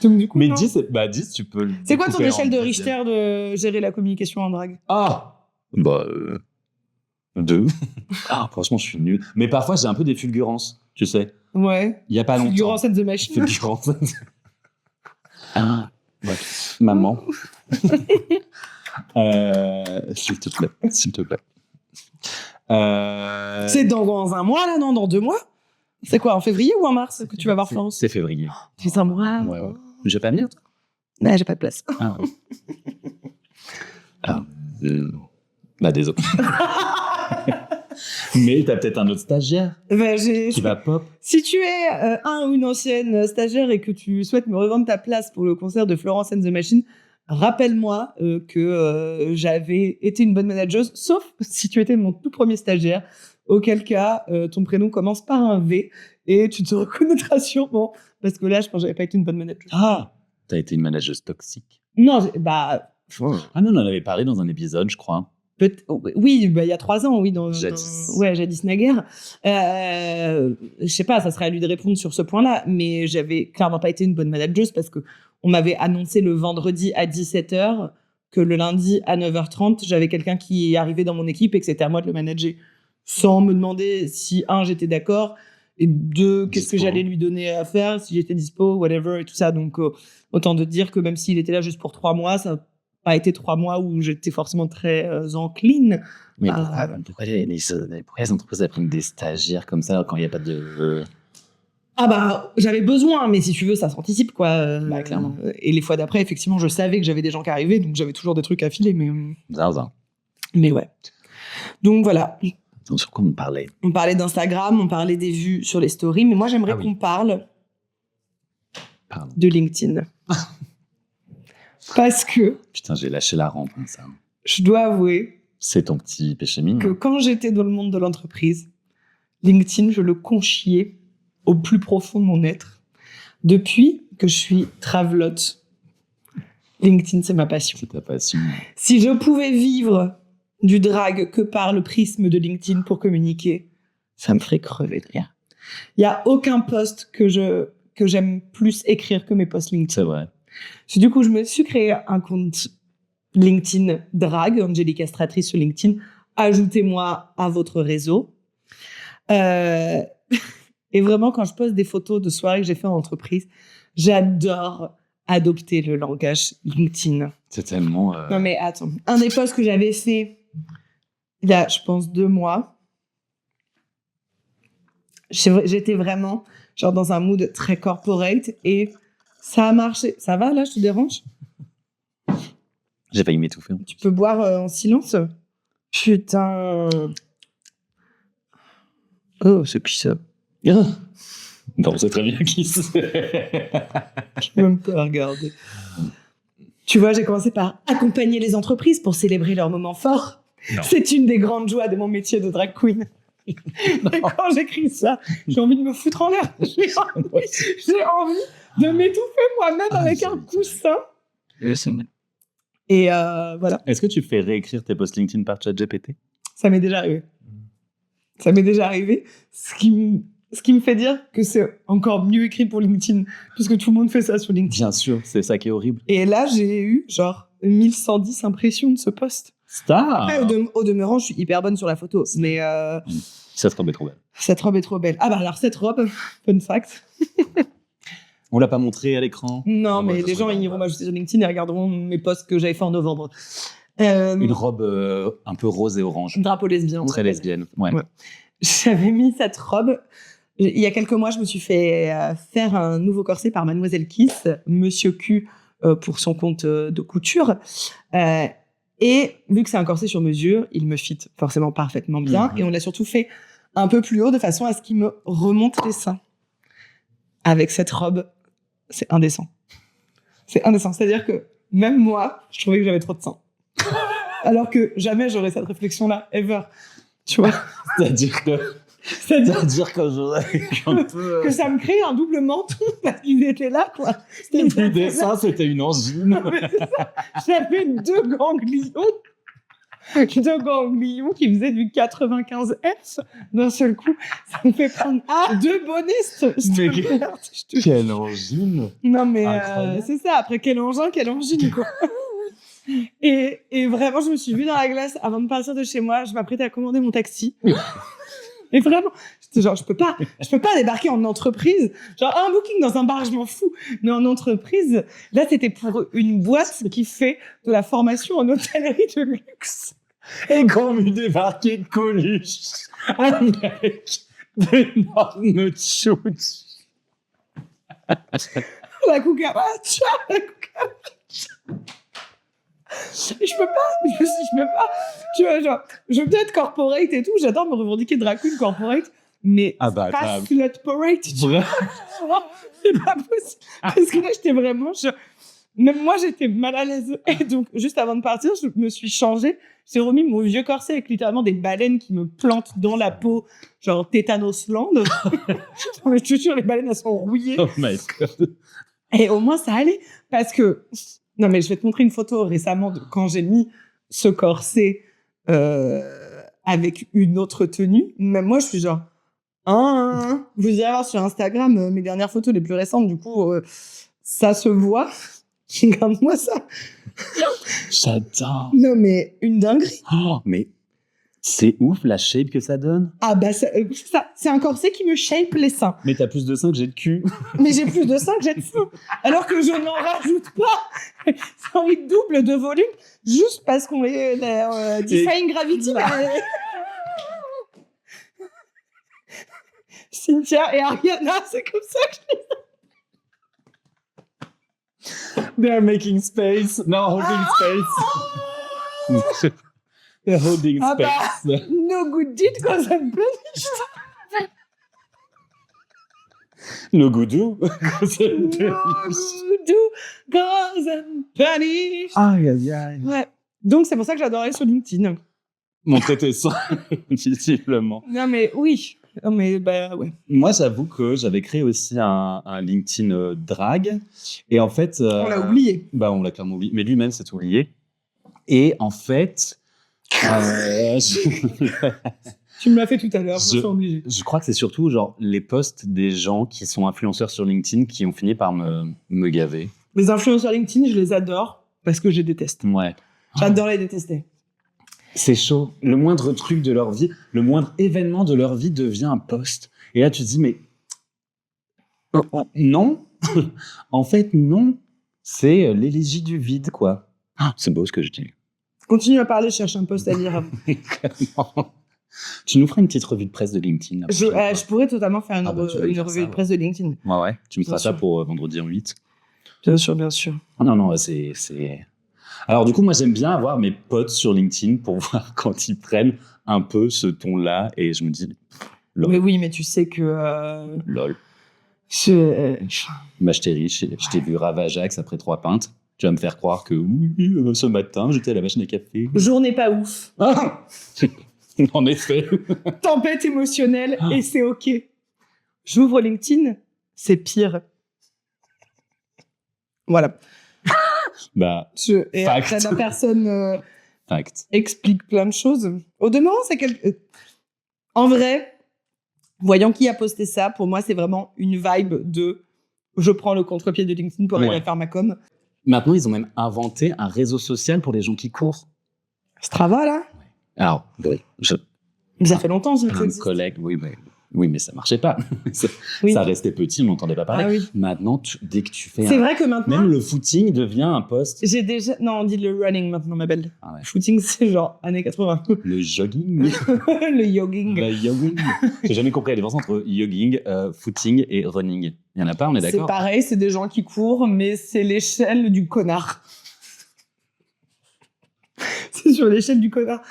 Donc, du coup, mais non. 10, tu peux le C'est quoi ton échelle de en Richter de gérer la communication en drague? Ah 2. Ah, franchement, je suis nul. Mais parfois, j'ai un peu des fulgurances, tu sais. Ouais. Il y a pas longtemps. Fulgurance and the machine. Fulgurance. Ouais. Maman. S'il te plaît. S'il te plaît. C'est dans un mois, là, non? Dans 2 mois? C'est quoi, en février ou en mars que tu vas voir Florence? C'est février. C'est un mois. Ouais. Je vais pas venir, toi? Non, j'ai pas de place. Ah, ouais. Bah, désolé. Mais t'as peut-être un autre stagiaire qui va pop. Si tu es un ou une ancienne stagiaire et que tu souhaites me revendre ta place pour le concert de Florence and the Machine, rappelle-moi que j'avais été une bonne manageuse, sauf si tu étais mon tout premier stagiaire, auquel cas ton prénom commence par un V et tu te reconnaîtras sûrement, parce que là, je pense que j'avais pas été une bonne manageuse. Ah, t'as été une manageuse toxique. Non, Ah non, on en avait parlé dans un épisode, je crois. Oui, il y a 3 ans, oui. Jadis. Ouais, jadis naguère. Je sais pas, ça serait à lui de répondre sur ce point-là, mais j'avais clairement pas été une bonne manageuse parce que on m'avait annoncé le vendredi à 17h que le lundi à 9h30, j'avais quelqu'un qui arrivait dans mon équipe et que c'était à moi de le manager. Sans me demander si, 1, j'étais d'accord, et 2, qu'est-ce que j'allais lui donner à faire, si j'étais dispo, whatever, et tout ça. Donc, autant de dire que même s'il était là juste pour 3 mois, ça a été 3 mois où j'étais forcément très encline. Mais pourquoi les entreprises apprennent des stagiaires comme ça quand il n'y a pas de... j'avais besoin, mais si tu veux, ça s'anticipe, quoi. Clairement. Et les fois d'après, effectivement, je savais que j'avais des gens qui arrivaient, donc j'avais toujours des trucs à filer, mais... Mais ouais. Donc voilà. Sur quoi on parlait? On parlait d'Instagram, on parlait des vues sur les stories, mais moi, j'aimerais qu'on parle de LinkedIn. Parce que... Putain, j'ai lâché la rampe, comme ça. Je dois avouer... C'est ton petit péché mignon. Que quand j'étais dans le monde de l'entreprise, LinkedIn, je le conchiais au plus profond de mon être. Depuis que je suis travelote, LinkedIn, c'est ma passion. C'est ta passion. Si je pouvais vivre du drag que par le prisme de LinkedIn pour communiquer, ça me ferait crever de rire. Il n'y a aucun post que j'aime plus écrire que mes posts LinkedIn. C'est vrai. Du coup, je me suis créé un compte LinkedIn Drag, Angélique Castratrice sur LinkedIn. Ajoutez-moi à votre réseau. Et vraiment, quand je poste des photos de soirées que j'ai fait en entreprise, j'adore adopter le langage LinkedIn. C'est tellement... Non mais attends, un des posts que j'avais fait il y a, je pense, 2 mois, j'étais vraiment genre dans un mood très corporate et ça a marché. Ça va là, je te dérange? J'ai failli m'étouffer. Tu peux boire en silence? Putain. Oh, c'est qui ça? Non, c'est très bien qui c'est. Je peux même pas regarder. Tu vois, j'ai commencé par accompagner les entreprises pour célébrer leurs moments forts. Non. C'est une des grandes joies de mon métier de drag queen. Et quand j'écris ça, j'ai envie de me foutre en l'air. J'ai envie de m'étouffer moi-même avec un coussin. Et voilà. Est-ce que tu fais réécrire tes posts LinkedIn par ChatGPT? Ça m'est déjà arrivé. Ça m'est déjà arrivé. Ce qui me fait dire que c'est encore mieux écrit pour LinkedIn, puisque tout le monde fait ça sur LinkedIn. Bien sûr, c'est ça qui est horrible. Et là, j'ai eu genre 1110 impressions de ce post. Star. Après, au demeurant, je suis hyper bonne sur la photo. Mais Cette robe est trop belle. Cette robe est trop belle. Ah bah alors, cette robe, fun fact. On l'a pas montré à l'écran? Non, mais les gens, ils iront m'ajouter sur LinkedIn et regarderont mes posts que j'avais fait en novembre. Une robe un peu rose et orange. Drapeau lesbien. Très lesbienne. Ouais. J'avais mis cette robe. Il y a quelques mois, je me suis fait faire un nouveau corset par Mademoiselle Kiss, Monsieur Q, pour son compte de couture. Et vu que c'est un corset sur mesure, il me fit forcément parfaitement bien. Et on l'a surtout fait un peu plus haut de façon à ce qu'il me remonte les seins. Avec cette robe, c'est indécent. C'est indécent. C'est-à-dire que même moi, je trouvais que j'avais trop de seins. Alors que jamais j'aurais cette réflexion-là, ever. Tu vois? C'est-à-dire que j'aurais un peu... que ça me crée un double menton parce qu'ils étaient là, quoi. C'était plus des seins, c'était une angine. J'avais 2 ganglions. 2 ganglions qui faisaient du 95F d'un seul coup. Ça me fait prendre 2 bonnets. Quelle angine. Non, mais c'est ça. Après, quel engin, quelle angine, quoi. Et vraiment, je me suis vue dans la glace avant de partir de chez moi. Je m'apprêtais à commander mon taxi. Et vraiment, j'étais genre, je peux pas débarquer en entreprise. Genre, un booking dans un bar, je m'en fous. Mais en entreprise, là, c'était pour une boîte qui fait de la formation en hôtellerie de luxe. Et quand on débarqué de Coluche, avec d'énormes chouches. La cucaracha. Et je peux pas. Tu vois, genre, je veux être corporate et tout. J'adore me revendiquer drag queen corporate. Mais pas slutporate. C'est pas possible. Parce que là, j'étais vraiment... Même moi, j'étais mal à l'aise. Et donc, juste avant de partir, je me suis changée. J'ai remis mon vieux corset avec littéralement des baleines qui me plantent dans la peau, genre Tétanos Land. Mais je te jure, les baleines, elles sont rouillées. Oh my God. Et au moins, ça allait. Parce que... Non, mais je vais te montrer une photo récemment de quand j'ai mis ce corset avec une autre tenue. Même moi, je suis genre... Vous irez voir sur Instagram mes dernières photos les plus récentes. Du coup, ça se voit. Regarde-moi ça. J'adore. Non, mais une dinguerie. Oh, mais c'est ouf la shape que ça donne. Ah bah, ça, c'est un corset qui me shape les seins. Mais t'as plus de seins que j'ai de cul. Mais j'ai plus de seins que j'ai de seins. Alors que je n'en rajoute pas. C'est un double de volume juste parce qu'on est Defying Gravity. Cynthia et Ariana, c'est comme ça que je les... They're making space. No, holding space. They're holding space. Bah, no good deed goes unpunished. No goudou goes unpunished. Aïe, aïe, aïe. Ouais. Donc, c'est pour ça que j'adorais sur LinkedIn. Montrer tes seins, visiblement. Non, mais oui. Non, mais bah ouais. Moi, j'avoue que j'avais créé aussi un LinkedIn drag. Et en fait... on l'a oublié. Bah, on l'a clairement oublié. Mais lui-même s'est oublié. Et en fait... Tu me l'as fait tout à l'heure, je me sens obligée. Je crois que c'est surtout genre les posts des gens qui sont influenceurs sur LinkedIn qui ont fini par me gaver. Les influenceurs LinkedIn, je les adore parce que je les déteste. Ouais. J'adore les détester. C'est chaud. Le moindre truc de leur vie, le moindre événement de leur vie devient un post. Et là, tu te dis, mais non. En fait, non. C'est l'élégie du vide, quoi. C'est beau ce que je dis. Continue à parler, je cherche un post à lire. Tu nous feras une petite revue de presse de LinkedIn. Je pourrais totalement faire une faire revue ça, de presse de LinkedIn. Ouais. Tu me feras Bien ça sûr. pour vendredi en 8. Bien sûr. Non, c'est... Alors, du coup, moi, j'aime bien avoir mes potes sur LinkedIn pour voir quand ils prennent un peu ce ton-là. Et je me dis, lol. Mais oui, mais tu sais que... Lol. Je... Ma chérie, je t'ai vu Ravajax après 3 pintes. Tu vas me faire croire que oui, ce matin, j'étais à la machine à café. Journée pas ouf. Ah en effet. Tempête émotionnelle et c'est OK. J'ouvre LinkedIn, c'est pire. Voilà. Bah, Et fact. après, la personne Fact. explique plein de choses. Au demeurant, c'est En vrai, voyant qui a posté ça, pour moi, c'est vraiment une vibe de je prends le contre-pied de LinkedIn pour aller faire ma com. Maintenant, ils ont même inventé un réseau social pour les gens qui courent. Strava, là? Alors, oui, Mais ça fait longtemps, ça plein de existe. collègues, oui, mais ça marchait pas. Oui. Ça restait petit, on n'entendait pas parler. Ah oui. Maintenant, dès que tu fais C'est vrai que maintenant... même le footing devient un post. J'ai déjà... Non, on dit le running maintenant, ma belle. Ah ouais. Footing, c'est genre années 80. Le jogging. Le jogging. Le jogging. J'ai jamais compris la différence entre jogging, footing et running. Il y en a pas, on est C'est d'accord? pareil, c'est des gens qui courent, mais c'est l'échelle du connard. C'est sur l'échelle du connard.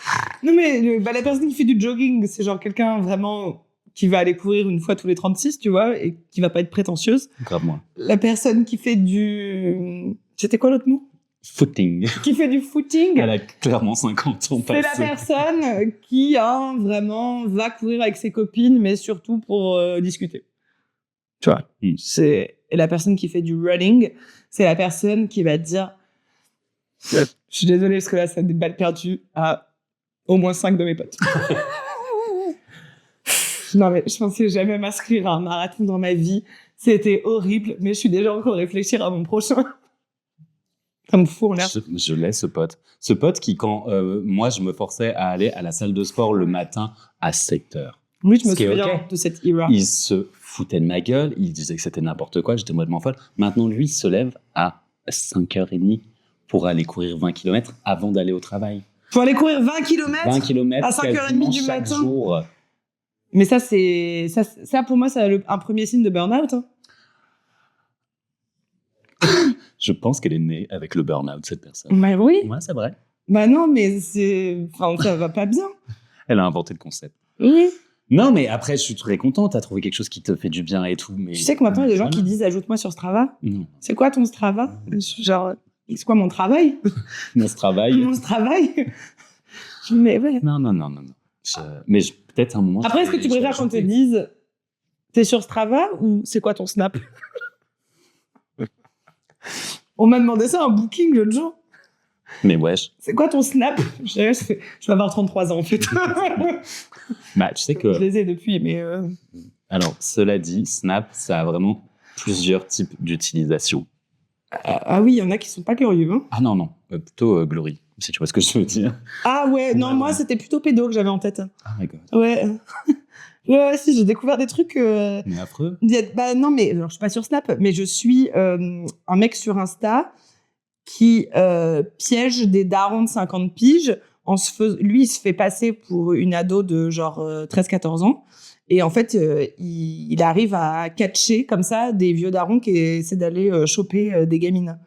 Non, mais la personne qui fait du jogging, c'est genre quelqu'un vraiment qui va aller courir une fois tous les 36, tu vois, et qui va pas être prétentieuse. Grave moins. La personne qui fait du... C'était quoi l'autre mot? Footing. Qui fait du footing. Elle a clairement 50 ans C'est la passés. personne qui vraiment va courir avec ses copines, mais surtout pour discuter. Tu vois. Et la personne qui fait du running, c'est la personne qui va te dire je suis désolée parce que là, c'est des balles perdues à au moins 5 de mes potes. Non, mais je pensais jamais m'inscrire à un marathon dans ma vie. C'était horrible, mais je suis déjà en train de réfléchir à mon prochain. Ça me fout en l'air. Je l'ai, ce pote. Ce pote qui, quand moi, je me forçais à aller à la salle de sport le matin à 7h. Oui, je me Ce qui est souviens ok. de cette era. Il se foutait de ma gueule, il disait que c'était n'importe quoi, j'étais moellement folle. Maintenant, lui, il se lève à 5h30 pour aller courir 20 km avant d'aller au travail. Faut aller courir 20 km 20 km à 5h30 du chaque matin. jour. Mais ça, c'est... Ça, pour moi, c'est un premier signe de burn-out. Hein. Je pense qu'elle est née avec le burn-out, cette personne. Bah oui. Ouais, c'est vrai. Bah non, mais c'est... Enfin, ça va pas bien. Elle a inventé le concept. Oui. Non, mais après, je suis très content. T'as trouvé quelque chose qui te fait du bien et tout. Mais... Tu sais que maintenant, il y a des gens qui disent « Ajoute-moi sur Strava Non. ». C'est quoi ton Strava? Genre, c'est quoi mon travail? Mon travail. Mon travail. Mais ouais. Non. Mais peut-être un moment... Après, est-ce que tu préfères qu'on te dise « T'es sur Strava » ou « C'est quoi ton Snap ?» On m'a demandé ça en booking l'autre jour. Mais wesh. C'est quoi ton Snap? Je vais avoir 33 ans en fait. Bah, tu sais que... Je les ai depuis, mais... Alors, cela dit, Snap, ça a vraiment plusieurs types d'utilisation. Ah oui, il y en a qui sont pas curieux. Hein. Ah non, plutôt Glory, si tu vois ce que je veux dire. Ah ouais, non, Ouais, moi ouais. c'était plutôt pédo que j'avais en tête. Oh my god. Ouais. Ouais, si, j'ai découvert des trucs... Mais affreux. Bah non, mais alors, je suis pas sur Snap, mais je suis un mec sur Insta qui piège des darons de 50 piges. Lui, il se fait passer pour une ado de genre 13-14 ans. Et en fait, il arrive à catcher comme ça des vieux darons qui essaient d'aller choper des gamines.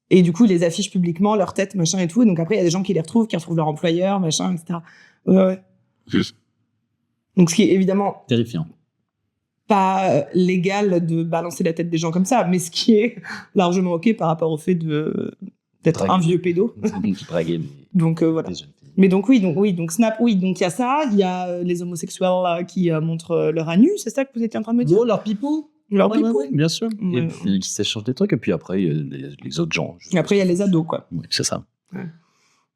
Et du coup, il les affiche publiquement, leur tête, machin et tout. Et donc après, il y a des gens qui les retrouvent, qui retrouvent leur employeur, machin, etc. Ouais. Donc ce qui est évidemment Terrifiant. pas légal de balancer la tête des gens comme ça, mais ce qui est largement ok par rapport au fait d'être Draguer. un vieux pédo. Qui draguait Donc voilà. les jeunes filles. Mais donc donc Snap, oui, donc il y a ça, il y a les homosexuels qui montrent leur anus, c'est ça que vous étiez en train de me dire? Oh, leur pipou. Leur Ouais, pipou. bien sûr. Ouais. Et puis, ils s'échangent des trucs, et puis après, il y a les autres gens. Et après, il y a les ados, quoi. Oui, c'est ça.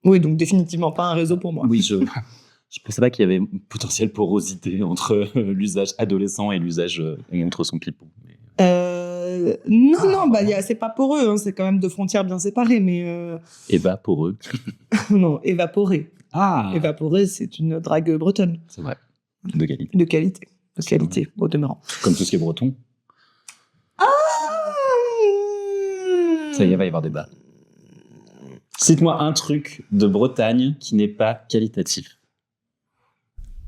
Oui, donc définitivement pas un réseau pour moi. Oui, je pensais pas qu'il y avait une potentielle porosité entre l'usage adolescent et l'usage et entre son pipou. Mais... Non, c'est pas poreux, hein, c'est quand même deux frontières bien séparées, mais... Évaporeux. Non, évaporé. Ah. Évaporé, c'est une drague bretonne. C'est vrai. De qualité. De qualité. De qualité, au demeurant. Comme tout ce qui est breton. Ça y est, il va y avoir débat. Cite-moi un truc de Bretagne qui n'est pas qualitatif.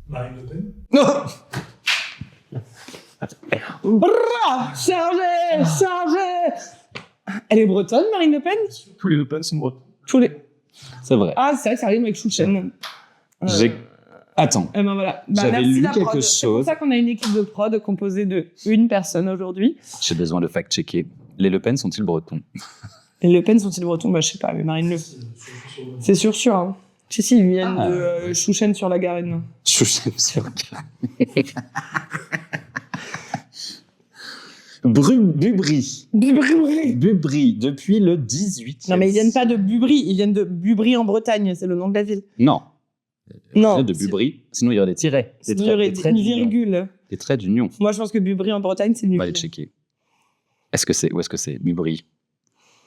Marine Le Pen. Chargé. Elle est bretonne, Marine Le Pen? Tous les Le Pen sont bretons. C'est vrai. Ah, c'est vrai que ça rime avec Chouchen. Attends. Eh ben voilà. J'avais merci lu la quelque prod. chose. C'est pour ça qu'on a une équipe de prod composée de une personne aujourd'hui. J'ai besoin de fact-checker. Les Le Pen sont-ils bretons? Les Le Pen sont-ils bretons? Je sais pas, mais Marine Le Pen. C'est sûr. Hein. Si, ils viennent de Chouchen sur la Garenne. Chouchen sur la Garenne. Bubry, depuis le 18. Non, mais ils viennent pas de Bubry, ils viennent de Bubry en Bretagne, c'est le nom de la ville. Non. Non. De Bubry, sinon il y aurait des tirets. Il y aurait une virgule. Des traits d'union. Moi, je pense que Bubry en Bretagne, c'est une On va aller checker. Où est-ce que c'est Bubry.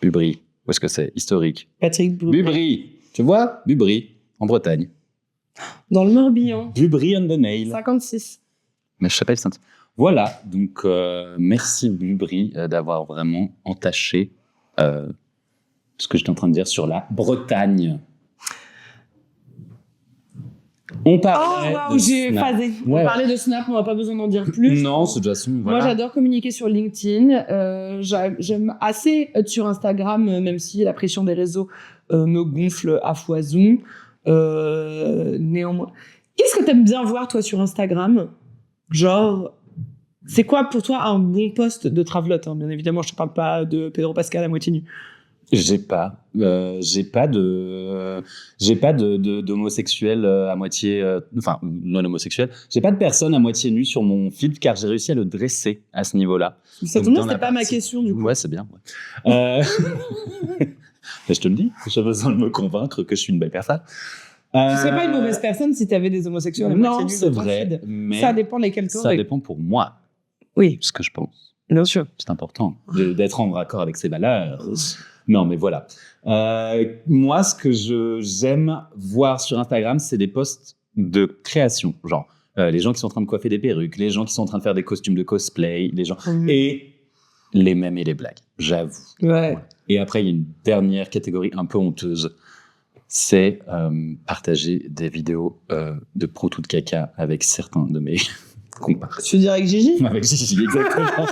Où est-ce que c'est historique? Patrick Bubry. Tu vois? Bubry, en Bretagne. Dans le Morbihan. Bubry on the Nail. 56. Mais je sais pas le Saint. Voilà, donc merci Bubry d'avoir vraiment entaché ce que j'étais en train de dire sur la Bretagne. On parlait de j'ai Snap. phasé. Ouais. On parlait de Snap, on n'a pas besoin d'en dire plus. Non, c'est de toute façon, voilà. Moi, j'adore communiquer sur LinkedIn. J'aime assez être sur Instagram, même si la pression des réseaux me gonfle à foison. Néanmoins. Qu'est-ce que t'aimes bien voir, toi, sur Instagram? Genre, c'est quoi pour toi un bon post de travelote, hein? Bien évidemment, je te parle pas de Pedro Pascal à moitié nu. J'ai pas d'homosexuel à moitié, enfin non homosexuel. J'ai pas de personne à moitié nue sur mon feed car j'ai réussi à le dresser à ce niveau-là. Ça tombe bien, c'était pas ma question du coup. Ouais, c'est bien. Ouais. Mais je te le dis, j'ai besoin de me convaincre que je suis une belle personne. Tu serais pas une mauvaise personne si t'avais des homosexuels à moitié nus. Non, c'est vrai, mais ça dépend lesquels ça t'aurais. dépend pour moi. Oui, Ce que je pense. bien sûr. C'est important d'être en raccord avec ses valeurs. Non, mais voilà. Moi, ce que j'aime voir sur Instagram, c'est des posts de création. Genre, les gens qui sont en train de coiffer des perruques, les gens qui sont en train de faire des costumes de cosplay, les gens... Et les mèmes et les blagues, j'avoue. Ouais. Voilà. Et après, il y a une dernière catégorie un peu honteuse. C'est partager des vidéos de prout ou de caca avec certains de mes... compare. Tu veux dire avec Gigi? Avec Gigi, exactement.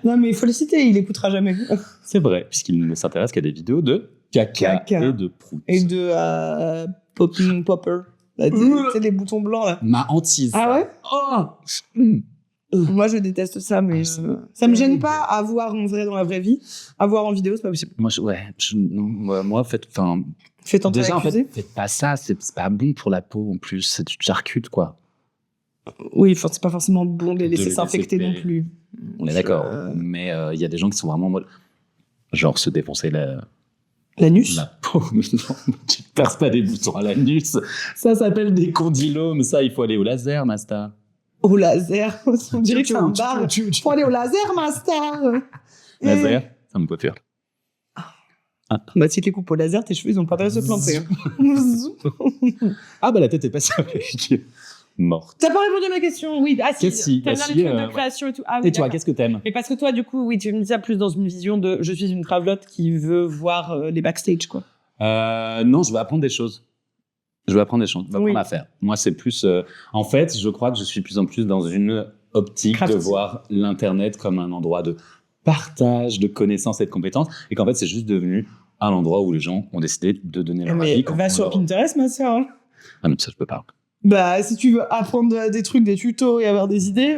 Non, mais il faut le citer, il écoutera jamais. C'est vrai, puisqu'il ne s'intéresse qu'à des vidéos de caca. Et de prout. Et de popping popper. Là, tu sais, les boutons blancs, là. Ma hantise. Ah ouais? Moi, je déteste ça, mais ça me gêne pas à voir en vrai dans la vraie vie. À voir en vidéo, c'est pas possible. Moi, moi, Fais tenter déjà, en l'accuser. fait, faites pas ça, c'est pas bon pour la peau en plus, c'est du charcute, quoi. Oui, c'est pas forcément bon de les laisser les s'infecter laisser non plus. On est d'accord. Mais il y a des gens qui sont vraiment en mode. Genre se défoncer L'anus? la peau. Non, tu ne perces pas des boutons à l'anus. Ça s'appelle des condylomes. Ça, il faut aller au laser, Masta. Au laser? On dirait que c'est un bar. Faut aller au laser, Master! Laser, c'est une coiffure. Bah, si tu les coupes au laser, tes cheveux, ils ont pas intérêt à se planter. Ah, bah la tête est passée avec. Morte. T'as pas répondu à ma question, oui. Ah si, Qu'est-ce si, t'aimes bah, bien si, les trucs de création et tout. Ah, oui, Et toi, d'accord. qu'est-ce que t'aimes? Mais parce que toi, du coup, oui, tu me dis ça plus dans une vision de je suis une travelote qui veut voir les backstage, quoi. Non, je veux apprendre des choses. Je veux apprendre à faire. Moi, c'est plus... en fait, je crois que je suis de plus en plus dans une optique de voir l'Internet comme un endroit de partage de connaissances et de compétences, et qu'en fait, c'est juste devenu un endroit où les gens ont décidé de donner leur avis. Va sur Pinterest, ma sœur. Hein. Ah non, ça, je peux pas. Bah, si tu veux apprendre des trucs, des tutos et avoir des idées...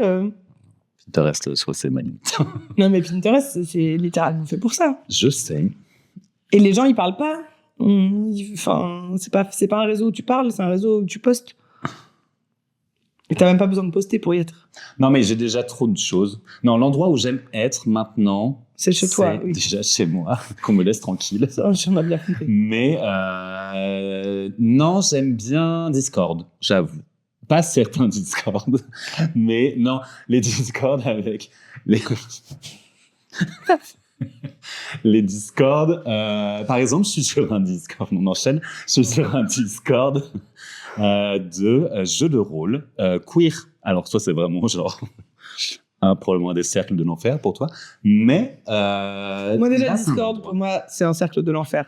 Pinterest, c'est ma limite. Non, mais Pinterest, c'est littéralement fait pour ça. Je sais. Et les gens, ils parlent pas. Enfin, c'est pas un réseau où tu parles, c'est un réseau où tu postes. Et t'as même pas besoin de poster pour y être. Non, mais j'ai déjà trop de choses. Non, l'endroit où j'aime être maintenant... C'est chez toi, oui. Déjà chez moi, qu'on me laisse tranquille. J'en ai bien compris. Mais non, j'aime bien Discord, j'avoue. Pas certains Discord, mais non, les Discord avec les... Les Discord. Par exemple, je suis sur un Discord. On enchaîne. Je suis sur un Discord de jeux de rôle queer. Alors, toi, c'est vraiment genre probablement un des cercles de l'enfer pour toi. Mais. Moi, déjà, là, Discord, pour moi, c'est un cercle de l'enfer.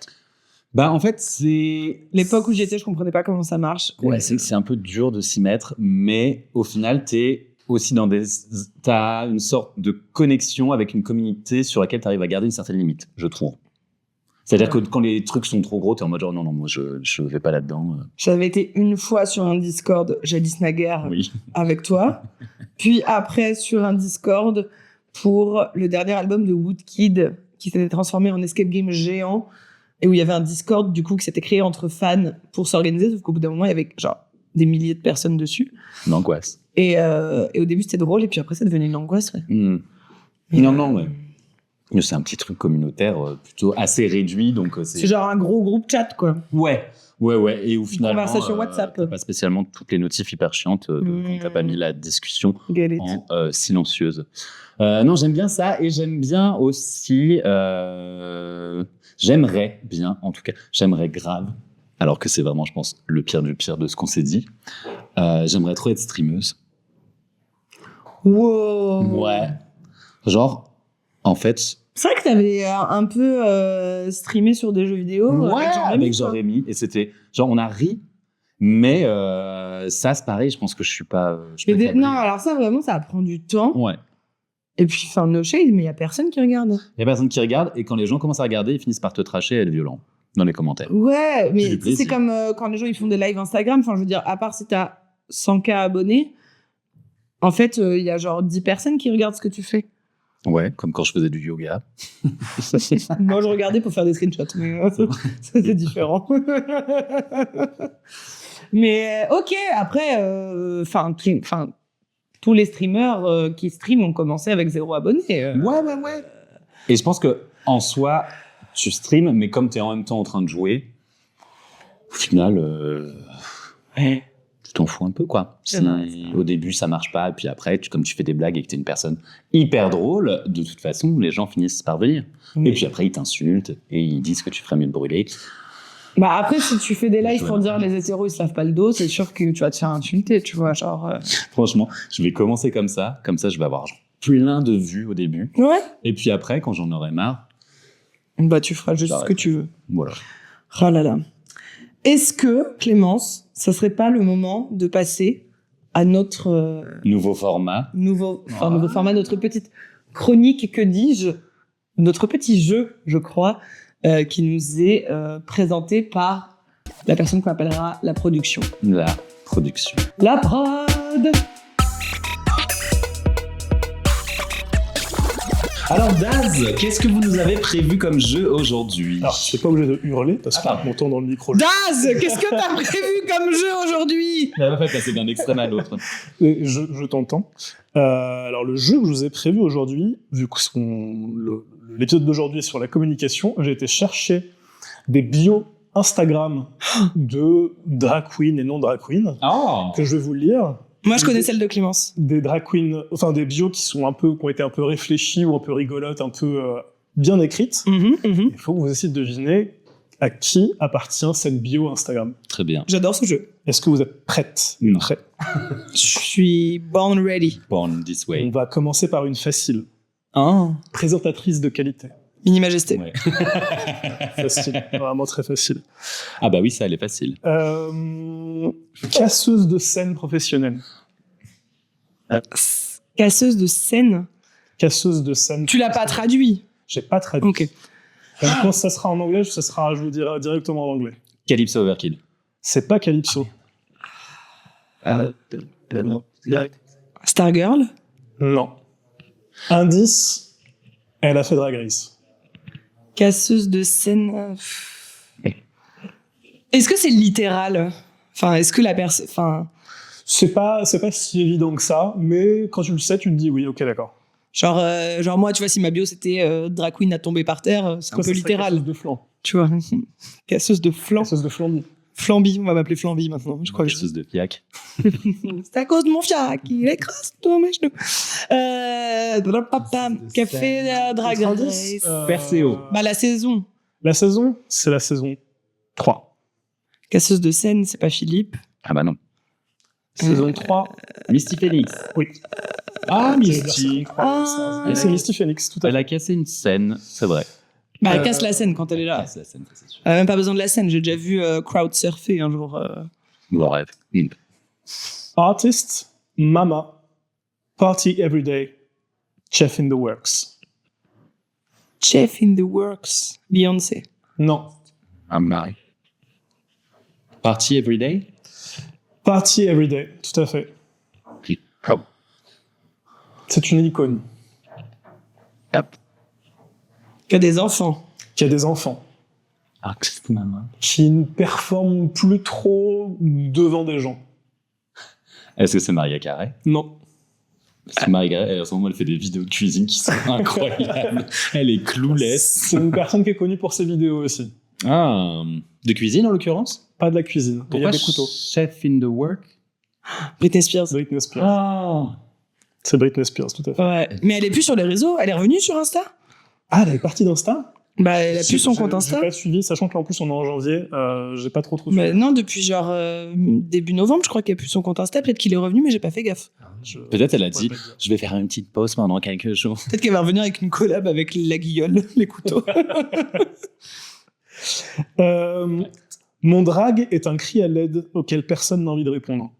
Bah, en fait, c'est. L'époque où j'étais, je comprenais pas comment ça marche. Ouais, c'est un peu dur de s'y mettre, mais au final, t'es aussi t'as une sorte de connexion avec une communauté sur laquelle tu arrives à garder une certaine limite, je trouve. C'est-à-dire que quand les trucs sont trop gros, t'es en mode genre non, moi je vais pas là-dedans. J'avais été une fois sur un Discord, jadis naguère, Oui. avec toi. Puis après, sur un Discord pour le dernier album de Woodkid, qui s'était transformé en escape game géant, et où il y avait un Discord, du coup, qui s'était créé entre fans pour s'organiser, sauf qu'au bout d'un moment, il y avait genre des milliers de personnes dessus. L'angoisse. Et au début, c'était drôle, et puis après, ça devenait une angoisse. Ouais. Non, ouais. Mais c'est un petit truc communautaire plutôt assez réduit, donc c'est genre un gros groupe chat, quoi. Ouais. Et où finalement, conversation WhatsApp. T'as pas spécialement toutes les notifs hyper chiantes quand t'as pas mis la discussion en silencieuse. Non, j'aime bien ça, et j'aime bien aussi... j'aimerais grave, alors que c'est vraiment, je pense, le pire du pire de ce qu'on s'est dit, j'aimerais trop être streameuse. Wow. Ouais. Genre, en fait... C'est vrai que t'avais un peu streamé sur des jeux vidéo avec Jean-Rémy. Et c'était... Genre, on a ri, mais ça, c'est pareil, je pense que je suis pas... non, alors ça, vraiment, ça prend du temps. Ouais. Et puis, enfin, no shade, mais il y a personne qui regarde. Il y a personne qui regarde, et quand les gens commencent à regarder, ils finissent par te tracher et être violents dans les commentaires. Ouais, mais du plaisir. c'est comme quand les gens ils font des lives Instagram. Enfin, je veux dire, à part si t'as 100K abonnés, en fait, il y a genre 10 personnes qui regardent ce que tu fais. Ouais, comme quand je faisais du yoga. Moi, je regardais pour faire des screenshots, mais ça, c'est différent. Mais ok, après, tous les streamers qui streament ont commencé avec 0 abonnés. Ouais. Et je pense que en soi, tu streams, mais comme tu es en même temps en train de jouer, au final, tu t'en fous un peu, quoi. Au début, ça marche pas, et puis après, comme tu fais des blagues et que tu es une personne hyper drôle, de toute façon, les gens finissent par venir. Et puis après, ils t'insultent et ils disent que tu ferais mieux de brûler. Bah après, si tu fais des lives pour dire les hétéros ils se lavent pas le dos, c'est sûr que tu vas te faire insulter, tu vois, genre. Franchement, je vais commencer comme ça je vais avoir genre plein de vues au début. Ouais. Et puis après, quand j'en aurai marre, bah tu feras juste ce que tu veux. Voilà. Oh là là. Est-ce que, Clémence, ça serait pas le moment de passer à notre nouveau format, notre petite chronique, que dis-je, notre petit jeu, je crois, qui nous est présenté par la personne qu'on appellera la production. La production. La prod. Alors Daz, qu'est-ce que vous nous avez prévu comme jeu aujourd'hui? Alors, je suis pas obligé de hurler parce que mon temps dans le micro. Daz, qu'est-ce que t'as prévu comme jeu aujourd'hui? Elle va pas passer d'un extrême à l'autre. Je t'entends. Alors, le jeu que je vous ai prévu aujourd'hui, vu que l'épisode d'aujourd'hui est sur la communication, j'ai été chercher des bios Instagram de drag queen et non drag queen que je vais vous lire. Moi, je connais celle de Clémence. Des drag queens, enfin des bios qui ont été un peu réfléchies ou un peu rigolotes, un peu bien écrites. Il faut que vous essayiez de deviner à qui appartient cette bio Instagram. Très bien. J'adore ce jeu. Est-ce que vous êtes prête? Non. Prêt. Je suis born ready. Born this way. On va commencer par une facile. Présentatrice de qualité. Mini Majesté. Ouais. Facile, vraiment très facile. Ah bah oui, ça, elle est facile. Casseuse de scène professionnelle. Casseuse de scène. Casseuse de scène. Tu l'as pas traduit? J'ai pas traduit. Ok. Quand ça sera en anglais, je vous dirai directement en anglais. Calypso Overkill. C'est pas Calypso. Stargirl? Non. Indice, elle a fait Drag Race. Casseuse de scène. Est-ce que c'est littéral? Enfin, est-ce que la personne. Enfin. C'est pas si évident que ça, mais quand tu le sais, tu te dis oui, ok, d'accord. Genre moi, tu vois, si ma bio c'était drag queen à tomber par terre, c'est un peu littéral. Casseuse de flanc. Tu vois. Casseuse de flanc. Casseuse de flanc. Flamby, on va m'appeler Flamby maintenant. Je crois que Casseuse de fiac. c'est à cause de mon fiac, il écrase tous mes genoux. Café Drag Race. Perséo. Bah, la saison. La saison, c'est la saison 3. Casseuse de scène, c'est pas Philippe. Ah bah non. Saison 3. Misty Phoenix. Oui. Ah, Misty. Ah. Et c'est Misty Phoenix, tout à Elle fait. a cassé une scène, c'est vrai. Bah, elle casse la scène quand elle est là. Ah, c'est la scène, ça, c'est sûr. Elle a même pas besoin de la scène. J'ai déjà vu crowd surfer un jour. Mon rêve. Artist, Mama, Party Everyday, Chef in the Works. Chef in the Works. Beyoncé. Non. Ah, Marie. Party Everyday. Party Everyday, tout à fait. Oh. C'est une icône Yep. Que des enfants. qui a des enfants, Artist Mama. qui ne performe plus trop devant des gens. Est-ce que c'est Maria Carey? Non. Parce que Maria Carey, en ce moment, elle fait des vidéos de cuisine qui sont incroyables. Elle est clouless. C'est une personne qui est connue pour ses vidéos aussi. Ah, de cuisine en l'occurrence? Pas de la cuisine. Il y a Pourquoi des couteaux. Chef in the work? Britney Spears. Britney Spears. Ah. C'est Britney Spears, tout à fait. Ouais. Mais elle est plus sur les réseaux. Elle est revenue sur Insta. Ah, elle est partie d'Insta. Bah, elle a plus son compte Insta. J'ai pas suivi, sachant qu'en plus on est en janvier, j'ai pas trop Mais suivi. non, depuis genre début novembre, je crois qu'elle a plus son compte Insta. Peut-être qu'il est revenu, mais j'ai pas fait gaffe. Peut-être elle a pourrais dit, pas te dire. je vais faire une petite pause pendant quelques jours. Peut-être qu'elle va revenir avec une collab avec la guillole, les couteaux. Mon drag est un cri à l'aide auquel personne n'a envie de répondre.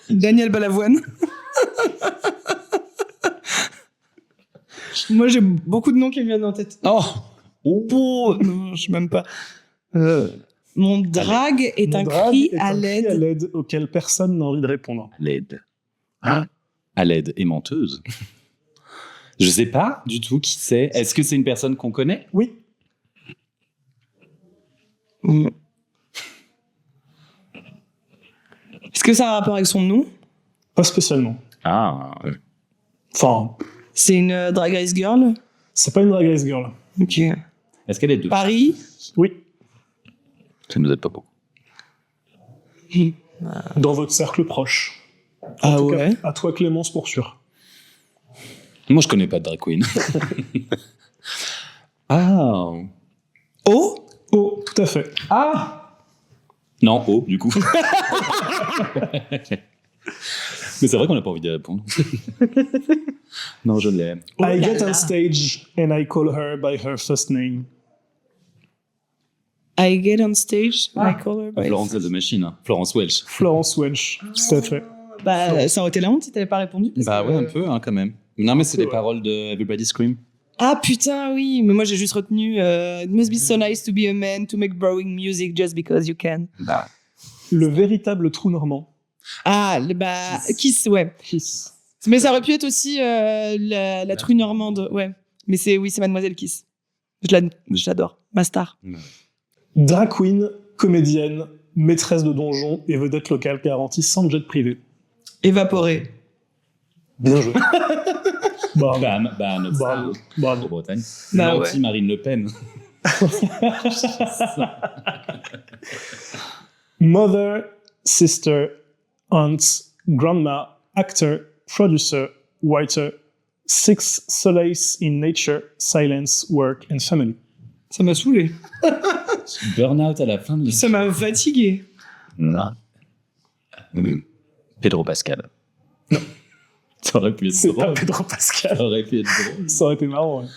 Daniel Balavoine. Moi, j'ai beaucoup de noms qui me viennent en tête. Oh. Oh, non, je sais même pas. Mon drag est Mon un drag cri est à un cri à l'aide. l'aide auquel personne n'a envie de répondre. À l'aide. Ah. À l'aide et menteuse. Je sais pas du tout qui c'est. Est-ce que c'est une personne qu'on connaît? Oui. Est-ce que ça a un rapport avec son nom? Pas spécialement. Ah. Enfin, C'est une drag race girl? c'est pas une drag race girl. Ok. Est-ce qu'elle est de Paris? Oui. Ça nous aide pas beaucoup. Dans votre cercle proche. En Ah tout cas, ouais. à toi Clémence pour sûr. Moi, je connais pas de drag queen. Ah. Oh? Oh, tout à fait. Ah. Non, oh, du coup. Mais c'est vrai qu'on n'a pas envie de répondre. Non, je l'aime. I là get là. on stage and I call her by her first name. I get on stage, I call her by... Florence the Machine, hein. Florence Welch. Florence Welch, tout à fait. Bah, ça aurait été la honte si t'avais pas répondu. parce Bah que- ouais, un peu, hein, quand même. Non, mais c'est les Ouais. paroles de Everybody Scream. Ah putain, oui. Mais moi, j'ai juste retenu It must be so nice to be a man, to make brewing music just because you can. Bah. Le véritable trou normand. Ah, bah, Kiss, ouais. Kiss. Mais ça aurait pu être aussi la true normande, ouais. Mais oui, c'est Mademoiselle Kiss. J'adore. Ma star. Drag queen, comédienne, maîtresse de donjon et vedette locale garantie sans jet privé. Évaporée. Bien joué. Bravo. Bam, bam, notre Bravo. star Bravo. de Bretagne. Bah ouais. L'anti-Marine Le Pen. Mother, sister, aunt, grandma, actor, producer, writer, six solace in nature, silence, work and family. Ça m'a saoulé. Burnout à la fin de Ça m'a fatigué. Non. Pedro Pascal. Non. Ça aurait pu être C'est pas drôle. Pedro Pascal. Ça aurait pu être drôle. Ça aurait été marrant. Ouais.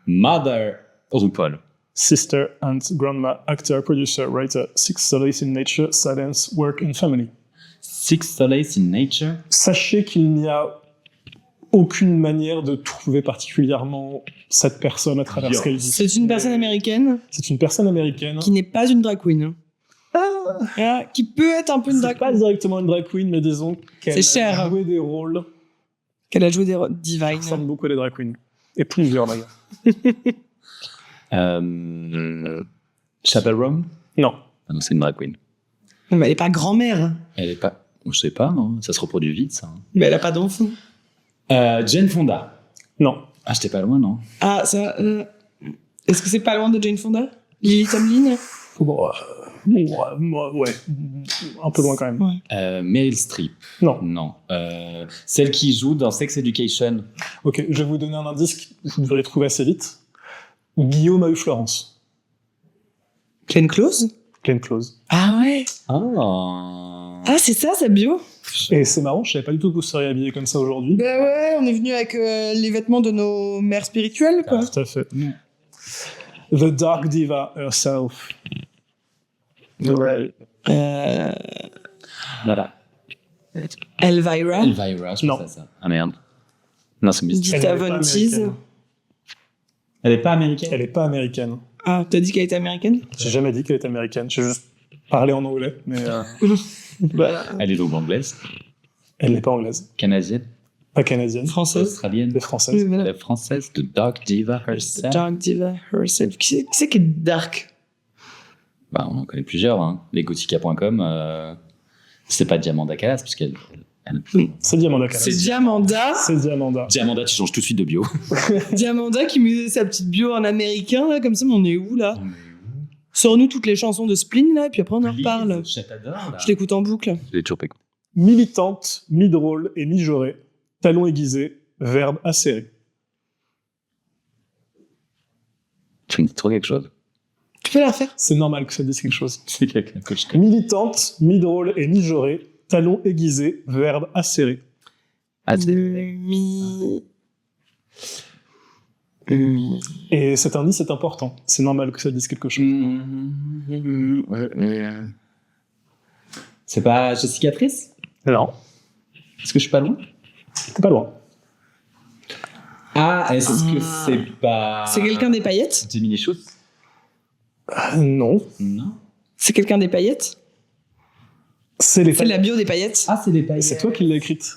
Mother RuPaul. Sister, aunt, grandma, actor, producer, writer, six solace in nature, silence, work and family. Six Solace in Nature. Sachez qu'il n'y a aucune manière de trouver particulièrement cette personne à travers ce qu'elle dit. C'est une personne américaine C'est une personne américaine. qui n'est pas une drag queen. Ah, qui peut être un peu une C'est drag pas queen. directement une drag queen, mais disons qu'elle C'est cher. a joué des rôles Qu'elle a joué des qui Divine. ressemblent beaucoup à des drag queens. Et plusieurs d'ailleurs. Chappell Roan. Non. Ah non, c'est une drag queen. Mais elle est pas grand-mère. Elle est pas. Je sais pas, hein. Ça se reproduit vite, ça. Mais elle a pas d'enfant. Jane Fonda. Non. Ah, j'étais pas loin, non? Ah, ça. Est-ce que c'est pas loin de Jane Fonda? Lily Tomlin? Bon, Ouais, un peu loin quand même. Ouais. Meryl Streep. Non. Non. Celle qui joue dans Sex Education. Ok, je vais vous donner un indice que vous devrez trouver assez vite. Guillaume a eu Florence. Glenn Close. Glenn Close. Ah ouais. Ah. C'est ça, sa bio. Et c'est marrant, je savais pas du tout que vous seriez habillé comme ça aujourd'hui. Bah ouais, on est venu avec les vêtements de nos mères spirituelles, quoi. Tout à fait. The Dark Diva herself. Ouais. Voilà. Elvira. Elvira, je Non. pense à ça. Ah merde. Non, c'est Mystique. Dita Elle est pas Von Teese. américaine. Elle est pas américaine. Elle est pas américaine. Ah, t'as dit qu'elle était américaine? J'ai jamais dit qu'elle était américaine. J'ai juste parlé en anglais, mais Voilà. Elle est donc anglaise, elle n'est pas anglaise. canadienne, Pas canadienne. Française. australienne. Elle est française. Voilà. La française de Dark Diva herself. Dark Diva herself. Qui c'est qui est dark? Bah, on en connaît plusieurs. Hein. Lesgothica.com. C'est pas Diamanda Calas, puisqu'elle. C'est Diamanda Calas. C'est Diamanda. C'est Diamanda. Diamanda, tu changes tout de suite de bio. Diamanda qui met sa petite bio en américain, là, comme ça, mais on est où, là? Sors-nous toutes les chansons de Spleen, là, et puis après on en reparle. Je t'adore, là. Je l'écoute en boucle. Je l'ai toujours pas écouté. Militante, mi-drôle et mi-jorée. Talon aiguisé, verbe acéré. Tu me dis trop quelque chose. Tu peux la refaire? C'est normal que ça dise quelque chose. C'est quelqu'un que je connais. Militante, mi-drôle et mi-jorée. Talon aiguisé, verbe acéré. Ah, Mi. Et cet indice est important. C'est normal que ça dise quelque chose. C'est pas Cicatrice? Non. Est-ce que je suis pas loin? T'es pas loin. Ah, est-ce que c'est pas. C'est quelqu'un des paillettes? Jiminy Schultz? Non. Non. C'est quelqu'un des paillettes? C'est les C'est la bio des paillettes? Ah, c'est des paillettes. C'est toi qui l'as écrite.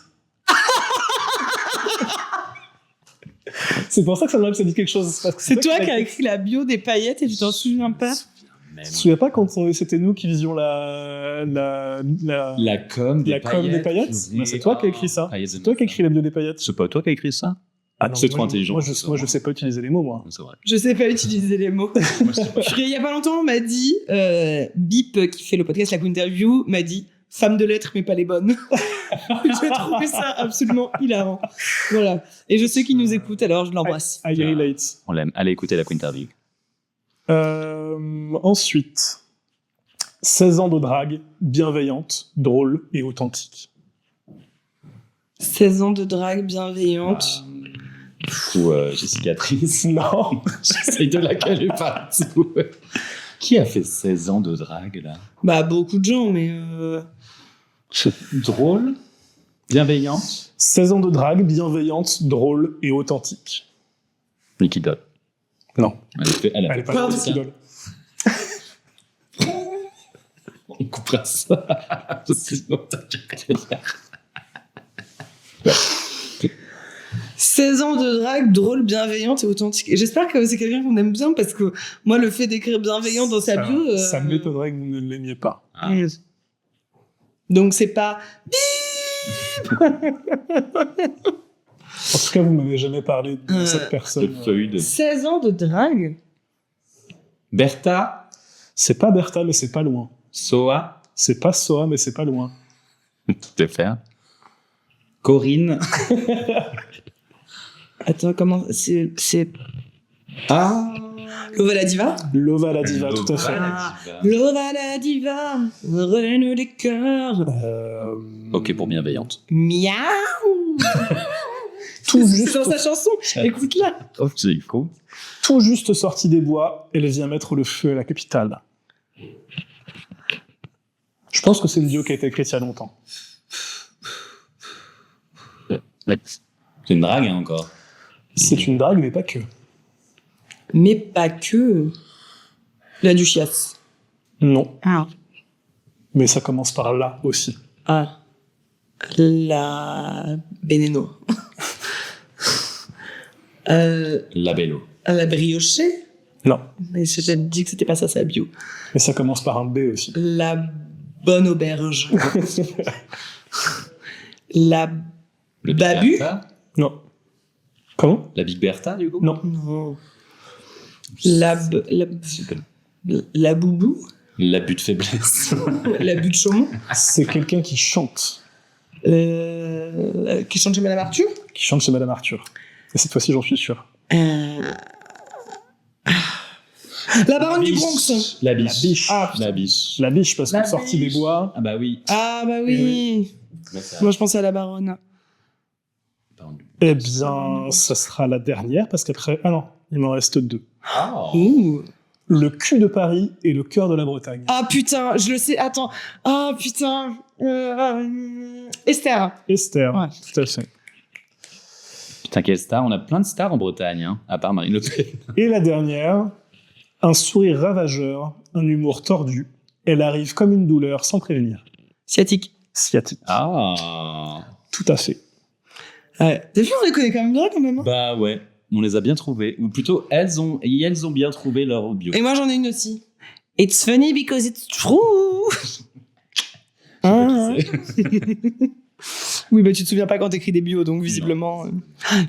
C'est pour ça que ça me que ça dit quelque chose. Parce que C'est toi qui l'as as écrit la bio des paillettes et tu t'en souviens pas? Même. Tu te souviens pas quand c'était nous qui faisions la La com des paillettes. Bah, c'est toi qui as écrit ça. Paillettes C'est toi qui as écrit la bio des paillettes. C'est pas toi qui as écrit ça? Ah non, c'est moi, trop intelligent. Moi, je sais pas utiliser les mots, moi. C'est vrai. Je sais pas utiliser les mots. Moi, je sais pas. Il y a pas longtemps, on m'a dit, Bip, qui fait le podcast La Interview, m'a dit femme de lettres, mais pas les bonnes. J'ai trouvé ça absolument hilarant. Voilà. Et je sais qu'il nous écoute, alors je l'embrasse. I relate. On l'aime. Allez écouter la Interview. Ensuite, 16 ans de drague, bienveillante, drôle et authentique. 16 ans de drague bienveillante. Ou Cicatrice. Non. J'essaye de la caler partout. Qui a fait 16 ans de drague, là? Bah, beaucoup de gens, mais. Drôle, bienveillante. 16 ans de drague, bienveillante, drôle et authentique. Nicky Doll. Non. Elle a Elle est pas Pardon. drôle, Nicky Doll. On coupera ça. Sinon, t'as qu'à dire. 16 ans de drague, drôle, bienveillante et authentique. Et j'espère que c'est quelqu'un qu'on aime bien parce que moi, le fait d'écrire bienveillant dans sa bio. Ça m'étonnerait que vous ne l'aimiez pas. Ah. Donc c'est pas. En tout cas, vous m'avez jamais parlé de cette De personne. feuilles de. 16 ans de drague. Bertha, C'est pas Bertha, mais c'est pas loin. Soa, C'est pas Soa, mais c'est pas loin. tout est fait. Corinne. Attends, comment. C'est. Ah. Lova la diva? Lova la diva, tout à fait. Ah, Lova la diva, reine des cœurs. Ok pour bienveillante. Miaou. Tout C'est juste, dans sa chanson. Écoute-la. Oh, c'est faux. tout juste sortie des bois, elle vient mettre le feu à la capitale. Je pense que c'est une bio qui a été écrite il y a longtemps. C'est une drague, hein, encore. C'est une drague, mais pas que. Mais pas que. La Duchiasse. Non, Ah. mais ça commence par là aussi. Ah. La Beneno. La Bello. La Briochée. Non, Mais je t'ai dit que c'était pas ça sa bio. mais ça commence par un B aussi. La Bonne Auberge. La Le Big Babu. Bertha. Non. Comment? La Big Bertha, du coup. Non. Non. La Boubou. L'abus de faiblesse. L'abus de Chaumont. C'est quelqu'un qui chante. Qui chante chez Madame Arthur. Qui chante chez Madame Arthur. Et cette fois-ci, j'en suis sûr. La baronne du Bronx. La biche. Ah, putain. La biche. La biche, parce La que sortie des biche. bois. Ah bah oui. Ah bah oui. Moi je pensais à la baronne. Eh bien, ça sera la dernière, parce qu'après... Ah non, il m'en reste 2. Ouh. Le cul de Paris et le cœur de la Bretagne. Ah putain, je le sais. Attends. Ah putain. Esther. Esther, Ouais. tout à fait. Putain, quelle star. On a plein de stars en Bretagne, hein, à part Marine Le Pen. Et la dernière, un sourire ravageur, un humour tordu. Elle arrive comme une douleur sans prévenir. Sciatique. Sciatique. Ah. Tout à fait. Ouais. T'as vu, on les connaît quand même bien quand même. Hein. Bah ouais, on les a bien trouvés. Ou plutôt, elles ont bien trouvé leur bio. Et moi j'en ai une aussi. It's funny because it's true. Je sais pas qui c'est. Oui, bah tu te souviens pas quand t'écris des bios, donc visiblement.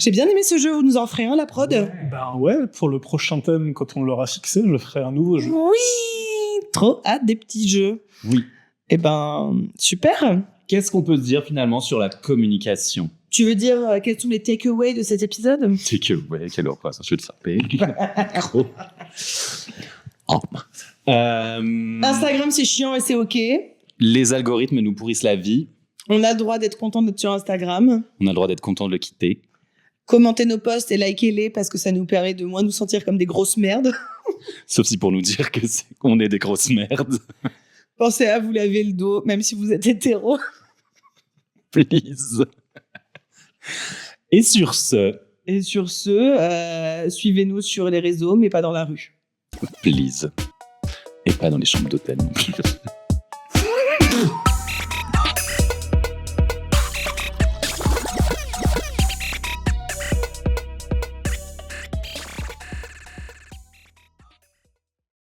J'ai bien aimé ce jeu, vous nous en ferez un, la prod. Ben ouais, pour le prochain thème, quand on l'aura fixé, je ferai un nouveau jeu. Oui, trop hâte des petits jeux. Oui. Eh ben, super. Qu'est-ce qu'on peut se dire finalement sur la communication? Tu veux dire quels sont les takeaways de cet épisode? C'est que, ouais, quelle horreur, ça, je vais te saper. Trop. Oh. Instagram, c'est chiant et c'est ok. Les algorithmes nous pourrissent la vie. On a le droit d'être content d'être sur Instagram. On a le droit d'être content de le quitter. Commentez nos posts et likez-les parce que ça nous permet de moins nous sentir comme des grosses merdes. Sauf si pour nous dire qu'on est des grosses merdes. Pensez à vous laver le dos, même si vous êtes hétéro. Please. Et sur ce, Et sur ce, suivez-nous sur les réseaux, mais pas dans la rue. please. Et pas dans les chambres d'hôtel non plus.